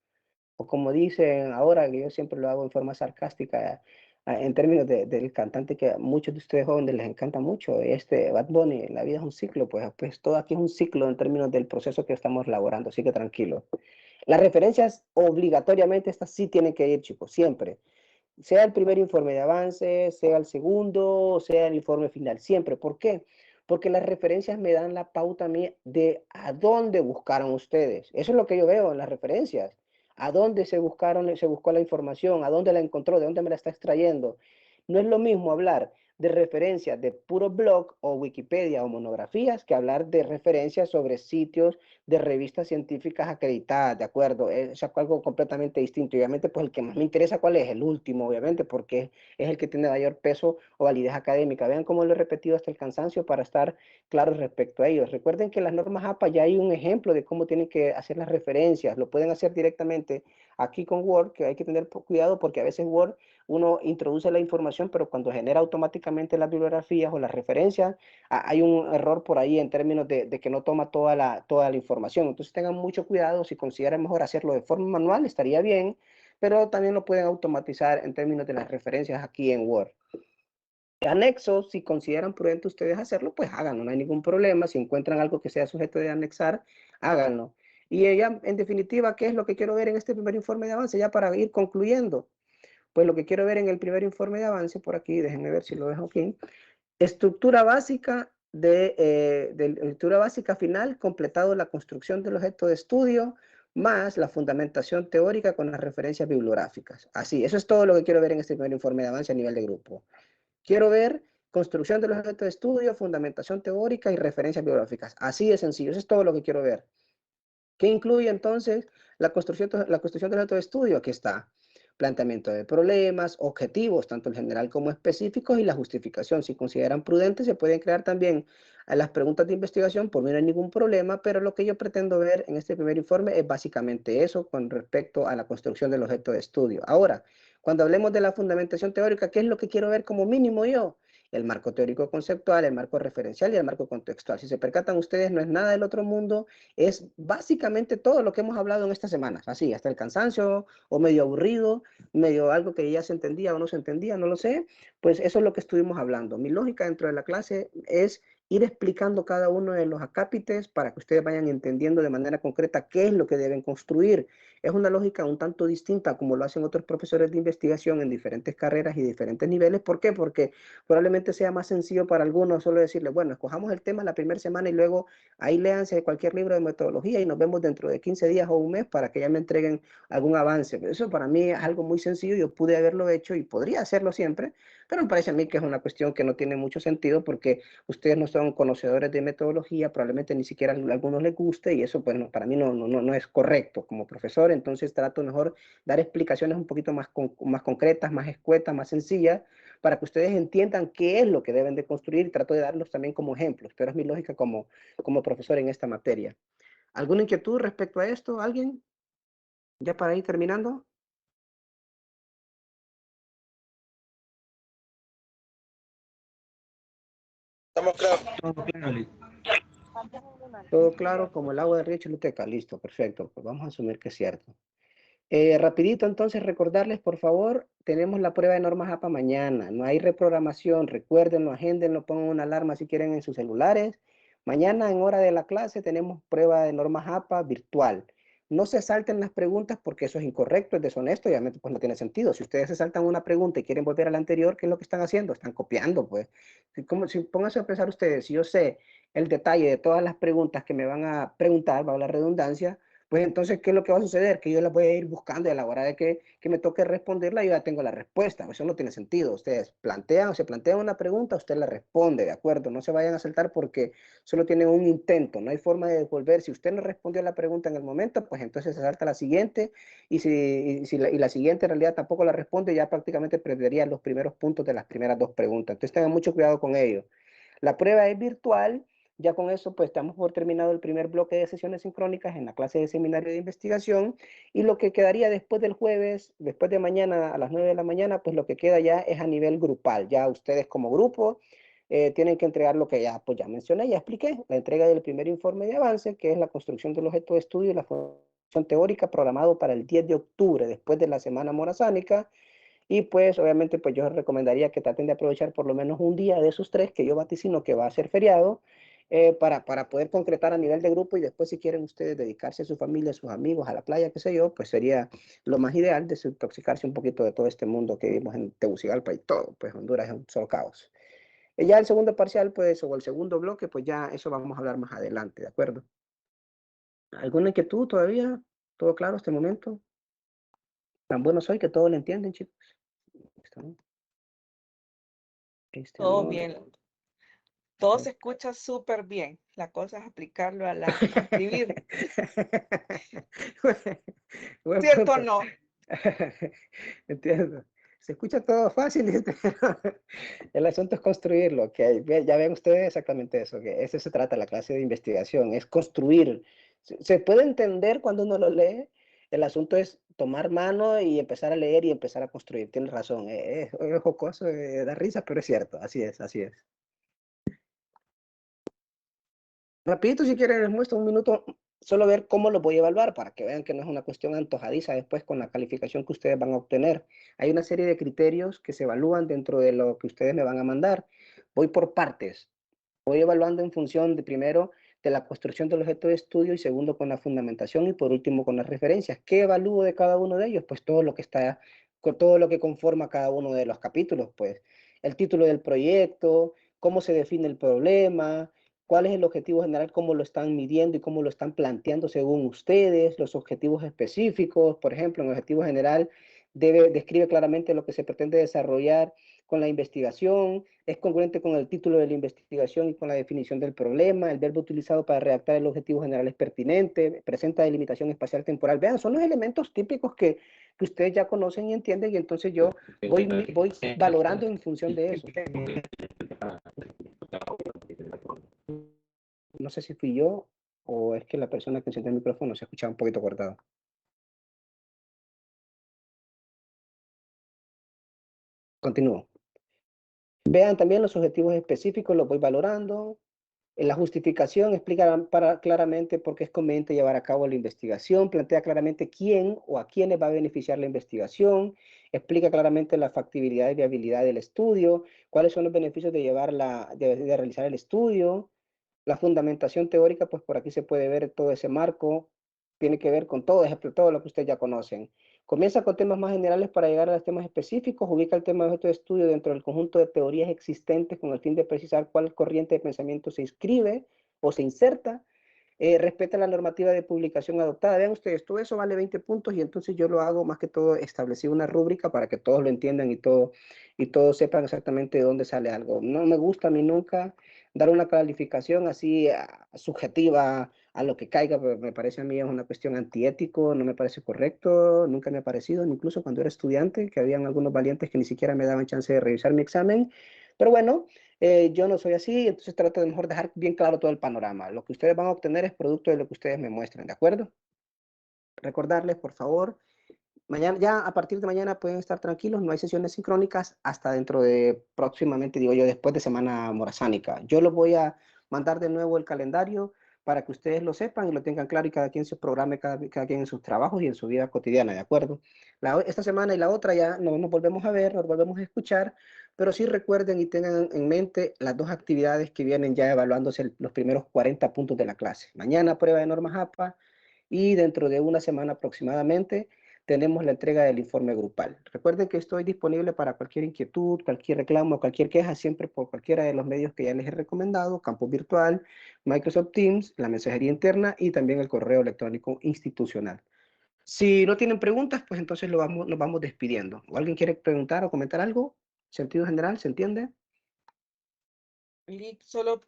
O como dicen ahora, que yo siempre lo hago en forma sarcástica, en términos del cantante que a muchos de ustedes jóvenes les encanta mucho, Bad Bunny, la vida es un ciclo, pues todo aquí es un ciclo en términos del proceso que estamos elaborando, así que tranquilo. Las referencias obligatoriamente, estas sí tienen que ir, chicos, siempre. Sea el primer informe de avance, sea el segundo, sea el informe final, siempre. ¿Por qué? Porque las referencias me dan la pauta a mí de a dónde buscaron ustedes. Eso es lo que yo veo en las referencias. A dónde se buscó la información, a dónde la encontró, de dónde me la está extrayendo. No es lo mismo hablar de referencias de puro blog o Wikipedia o monografías que hablar de referencias sobre sitios de revistas científicas acreditadas, ¿de acuerdo? Es algo completamente distinto. Y obviamente, pues el que más me interesa, ¿cuál es? El último, obviamente, porque es el que tiene mayor peso o validez académica. Vean cómo lo he repetido hasta el cansancio para estar claros respecto a ellos. Recuerden que en las normas APA ya hay un ejemplo de cómo tienen que hacer las referencias. Lo pueden hacer directamente aquí con Word, que hay que tener cuidado porque a veces Word uno introduce la información, pero cuando genera automáticamente las bibliografías o las referencias, hay un error por ahí en términos de que no toma toda la información. Entonces tengan mucho cuidado, si consideran mejor hacerlo de forma manual, estaría bien, pero también lo pueden automatizar en términos de las referencias aquí en Word. Anexos, si consideran prudente ustedes hacerlo, pues háganlo, no hay ningún problema. Si encuentran algo que sea sujeto de anexar, háganlo. Y ya, en definitiva, ¿qué es lo que quiero ver en este primer informe de avance? Ya para ir concluyendo. Pues lo que quiero ver en el primer informe de avance, por aquí, déjenme ver si lo dejo aquí. Estructura básica estructura básica final, completado la construcción del objeto de estudio, más la fundamentación teórica con las referencias bibliográficas. Así, eso es todo lo que quiero ver en este primer informe de avance a nivel de grupo. Quiero ver construcción del objeto de estudio, fundamentación teórica y referencias bibliográficas. Así de sencillo, eso es todo lo que quiero ver. ¿Qué incluye entonces la construcción del objeto de estudio? Aquí está. Planteamiento de problemas, objetivos, tanto en general como específicos, y la justificación. Si consideran prudentes, se pueden crear también a las preguntas de investigación, por mí no hay ningún problema, pero lo que yo pretendo ver en este primer informe es básicamente eso con respecto a la construcción del objeto de estudio. Ahora, cuando hablemos de la fundamentación teórica, ¿qué es lo que quiero ver como mínimo yo? El marco teórico conceptual, el marco referencial y el marco contextual. Si se percatan ustedes, no es nada del otro mundo, es básicamente todo lo que hemos hablado en estas semanas, así, hasta el cansancio o medio aburrido, medio algo que ya se entendía o no se entendía, no lo sé, pues eso es lo que estuvimos hablando. Mi lógica dentro de la clase es ir explicando cada uno de los acápites para que ustedes vayan entendiendo de manera concreta qué es lo que deben construir. Es una lógica un tanto distinta como lo hacen otros profesores de investigación en diferentes carreras y diferentes niveles. ¿Por qué? Porque probablemente sea más sencillo para algunos solo decirle, bueno, escojamos el tema la primera semana y luego ahí léanse cualquier libro de metodología y nos vemos dentro de 15 días o un mes para que ya me entreguen algún avance. Eso para mí es algo muy sencillo, yo pude haberlo hecho y podría hacerlo siempre, pero me parece a mí que es una cuestión que no tiene mucho sentido porque ustedes no son conocedores de metodología, probablemente ni siquiera a algunos les guste y eso pues para mí no es correcto como profesor, entonces trato mejor dar explicaciones un poquito más concretas, más escuetas, más sencillas, para que ustedes entiendan qué es lo que deben de construir y trato de darlos también como ejemplos, pero es mi lógica como profesor en esta materia. ¿Alguna inquietud respecto a esto? ¿Alguien? ¿Ya para ir terminando? Estamos claros. Todo claro, Liz. Todo claro como el agua de río Choluteca. Listo, perfecto. Pues vamos a asumir que es cierto. Rapidito, entonces, recordarles, por favor, tenemos la prueba de normas APA mañana. No hay reprogramación. Recuérdenlo, agéndenlo, pongan una alarma si quieren en sus celulares. Mañana, en hora de la clase, tenemos prueba de normas APA virtual. No se salten las preguntas porque eso es incorrecto, es deshonesto y obviamente pues no tiene sentido. Si ustedes se saltan una pregunta y quieren volver a la anterior, ¿qué es lo que están haciendo? Están copiando, pues. Si pónganse a pensar ustedes, si yo sé el detalle de todas las preguntas que me van a preguntar, va a la redundancia, pues entonces, ¿qué es lo que va a suceder? Que yo las voy a ir buscando y a la hora de que me toque responderla, yo ya tengo la respuesta. Eso no tiene sentido. Ustedes se plantean una pregunta, usted la responde, ¿de acuerdo? No se vayan a saltar porque solo tienen un intento, no hay forma de devolver. Si usted no respondió a la pregunta en el momento, pues entonces se salta la siguiente y si la siguiente en realidad tampoco la responde, ya prácticamente perdería los primeros puntos de las primeras dos preguntas. Entonces tengan mucho cuidado con ello. La prueba es virtual. Ya con eso, pues estamos por terminado el primer bloque de sesiones sincrónicas en la clase de seminario de investigación y lo que quedaría después del jueves, después de mañana a las 9 de la mañana, pues lo que queda ya es a nivel grupal. Ya ustedes como grupo tienen que entregar lo que ya, pues ya mencioné, ya expliqué, la entrega del primer informe de avance, que es la construcción del objeto de estudio y la formación teórica programado para el 10 de octubre, después de la semana morazánica. Y pues obviamente pues yo recomendaría que traten de aprovechar por lo menos un día de esos tres que yo vaticino que va a ser feriado para poder concretar a nivel de grupo y después si quieren ustedes dedicarse a su familia, a sus amigos, a la playa, qué sé yo, pues sería lo más ideal desintoxicarse un poquito de todo este mundo que vivimos en Tegucigalpa y todo, pues Honduras es un solo caos. Ya el segundo parcial, pues, o el segundo bloque, pues ya eso vamos a hablar más adelante, ¿de acuerdo? ¿Alguna inquietud todavía? ¿Todo claro hasta el momento? Tan bueno soy que todo lo entienden, chicos. Todo Amor. bien, todo se escucha súper bien. La cosa es aplicarlo a escribir. Buen ¿Cierto o punto. no? Entiendo. Se escucha todo fácil, pero el asunto es construirlo, que ya ven ustedes exactamente eso, que eso se trata la clase de investigación, es construir. Se puede entender cuando uno lo lee, el asunto es tomar mano y empezar a leer y empezar a construir. Tienes razón, es jocoso, da risa, pero es cierto, así es, así es. Rapidito, si quieren, les muestro un minuto, solo ver cómo lo voy a evaluar para que vean que no es una cuestión antojadiza después con la calificación que ustedes van a obtener. Hay una serie de criterios que se evalúan dentro de lo que ustedes me van a mandar. Voy por partes. Voy evaluando en función de primero de la construcción del objeto de estudio y segundo con la fundamentación y por último con las referencias. ¿Qué evalúo de cada uno de ellos? Pues todo lo que está, con todo lo que conforma cada uno de los capítulos, pues el título del proyecto, cómo se define el problema, cuál es el objetivo general, cómo lo están midiendo y cómo lo están planteando según ustedes, los objetivos específicos, por ejemplo, en el objetivo general describe claramente lo que se pretende desarrollar con la investigación, es congruente con el título de la investigación y con la definición del problema, el verbo utilizado para redactar el objetivo general es pertinente, presenta delimitación espacial temporal. Vean, son los elementos típicos que ustedes ya conocen y entienden y entonces yo voy valorando en función de eso. No sé si fui yo o es que la persona que enciende el micrófono se escuchaba un poquito cortado. Continúo. Vean también los objetivos específicos, los voy valorando. En la justificación explica claramente por qué es conveniente llevar a cabo la investigación, plantea claramente quién o a quiénes va a beneficiar la investigación, explica claramente la factibilidad y viabilidad del estudio, cuáles son los beneficios de de realizar el estudio. La fundamentación teórica, pues por aquí se puede ver todo ese marco, tiene que ver con todo, ejemplo, todo lo que ustedes ya conocen. Comienza con temas más generales para llegar a los temas específicos, ubica el tema de objeto de estudio dentro del conjunto de teorías existentes con el fin de precisar cuál corriente de pensamiento se inscribe o se inserta. Respeta la normativa de publicación adoptada. Vean ustedes, todo eso vale 20 puntos y entonces yo lo hago más que todo establecer una rúbrica para que todos lo entiendan y todos sepan exactamente de dónde sale algo. No me gusta a mí nunca dar una calificación así subjetiva a lo que caiga, me parece a mí es una cuestión antiético, no me parece correcto, nunca me ha parecido, incluso cuando era estudiante, que habían algunos valientes que ni siquiera me daban chance de revisar mi examen, pero bueno, yo no soy así, entonces trato de mejor dejar bien claro todo el panorama. Lo que ustedes van a obtener es producto de lo que ustedes me muestren, ¿de acuerdo? Recordarles, por favor, mañana, ya a partir de mañana pueden estar tranquilos, no hay sesiones sincrónicas hasta dentro de próximamente, digo yo, después de semana morazánica. Yo los voy a mandar de nuevo el calendario para que ustedes lo sepan y lo tengan claro y cada quien se programe, cada quien en sus trabajos y en su vida cotidiana, ¿de acuerdo? Esta semana y la otra ya no nos volvemos a ver, nos volvemos a escuchar, pero sí recuerden y tengan en mente las dos actividades que vienen ya evaluándose los primeros 40 puntos de la clase. Mañana prueba de normas APA y dentro de una semana aproximadamente tenemos la entrega del informe grupal. Recuerden que estoy disponible para cualquier inquietud, cualquier reclamo, cualquier queja, siempre por cualquiera de los medios que ya les he recomendado, Campus Virtual, Microsoft Teams, la mensajería interna y también el correo electrónico institucional. Si no tienen preguntas, pues entonces nos vamos despidiendo. ¿O alguien quiere preguntar o comentar algo? ¿Sentido general? ¿Se entiende? Y solo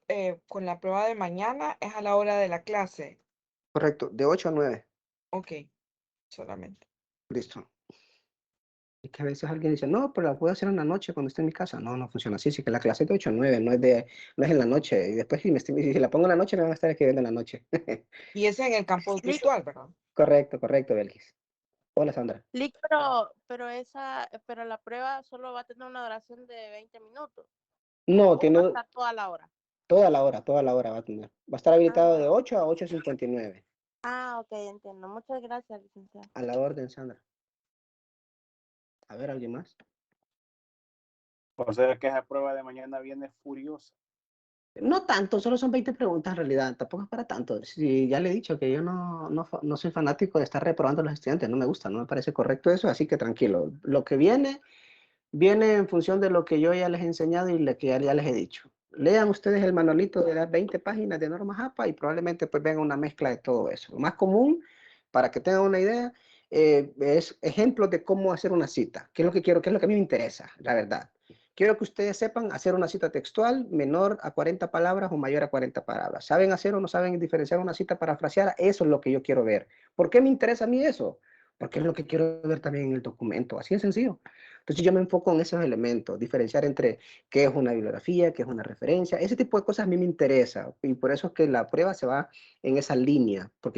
con la prueba de mañana es a la hora de la clase. Correcto, de 8 a 9. Ok, solamente. Listo. Es que a veces alguien dice, no, pero la puedo hacer en la noche cuando esté en mi casa. No, no funciona así. Sí que la clase es de 8 a 9, no es en la noche. Y después si la pongo en la noche, me van a estar escribiendo en la noche. Y es en el campus Lick, virtual, ¿verdad? Correcto, correcto, Belkis. Hola, Sandra. Lick, pero la prueba solo va a tener una duración de 20 minutos. No, O va a tiene estar toda la hora. toda la hora va a tener. Va a estar habilitado de Ah, 8 a 8:59. ok, entiendo. Muchas gracias, licenciado. A la orden, Sandra. A ver, ¿alguien más? O sea que esa prueba de mañana viene furiosa. No tanto, solo son 20 preguntas en realidad, tampoco es para tanto. Sí, ya le he dicho que yo no soy fanático de estar reprobando a los estudiantes, no me gusta, no me parece correcto eso, así que tranquilo. Lo que viene en función de lo que yo ya les he enseñado y lo que ya les he dicho. Lean ustedes el manualito de las 20 páginas de normas APA y probablemente pues vean una mezcla de todo eso. Lo más común, para que tengan una idea, es ejemplos de cómo hacer una cita, qué es lo que quiero, qué es lo que a mí me interesa, la verdad. Quiero que ustedes sepan hacer una cita textual menor a 40 palabras o mayor a 40 palabras. ¿Saben hacer o no saben diferenciar una cita parafraseada? Eso es lo que yo quiero ver. ¿Por qué me interesa a mí eso? Porque es lo que quiero ver también en el documento. Así de sencillo. Entonces yo me enfoco en esos elementos, diferenciar entre qué es una bibliografía, qué es una referencia. Ese tipo de cosas a mí me interesa y por eso es que la prueba se va en esa línea. ¿Por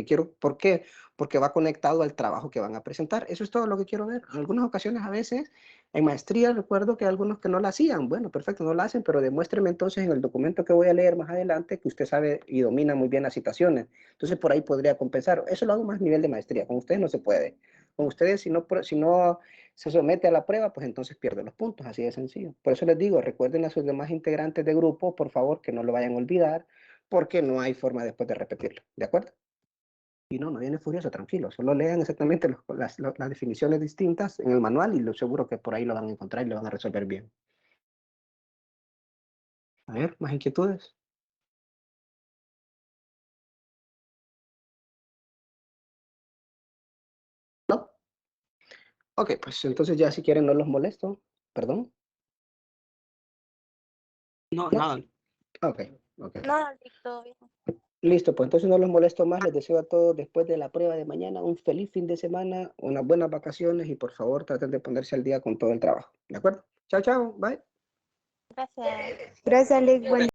qué? Porque va conectado al trabajo que van a presentar. Eso es todo lo que quiero ver. En algunas ocasiones a veces en maestría recuerdo que algunos que no la hacían, bueno, perfecto, no la hacen, pero demuéstreme entonces en el documento que voy a leer más adelante que usted sabe y domina muy bien las citaciones. Entonces por ahí podría compensar. Eso lo hago más a nivel de maestría. Con ustedes no se puede. Con ustedes si no se somete a la prueba, pues entonces pierde los puntos, así de sencillo. Por eso les digo, recuerden a sus demás integrantes de grupo, por favor, que no lo vayan a olvidar, porque no hay forma después de repetirlo, ¿de acuerdo? Y no viene furioso, tranquilo, solo lean exactamente las definiciones distintas en el manual y lo seguro que por ahí lo van a encontrar y lo van a resolver bien. A ver, ¿más inquietudes? ¿No? Ok, pues entonces ya si quieren no los molesto. ¿Perdón? No, No. nada. Ok, ok. No, Lick, todo bien. Listo, pues entonces no los molesto más. Les deseo a todos después de la prueba de mañana un feliz fin de semana, unas buenas vacaciones y por favor traten de ponerse al día con todo el trabajo. ¿De acuerdo? Chao, chao. Bye. Gracias. Gracias, Lick. Buen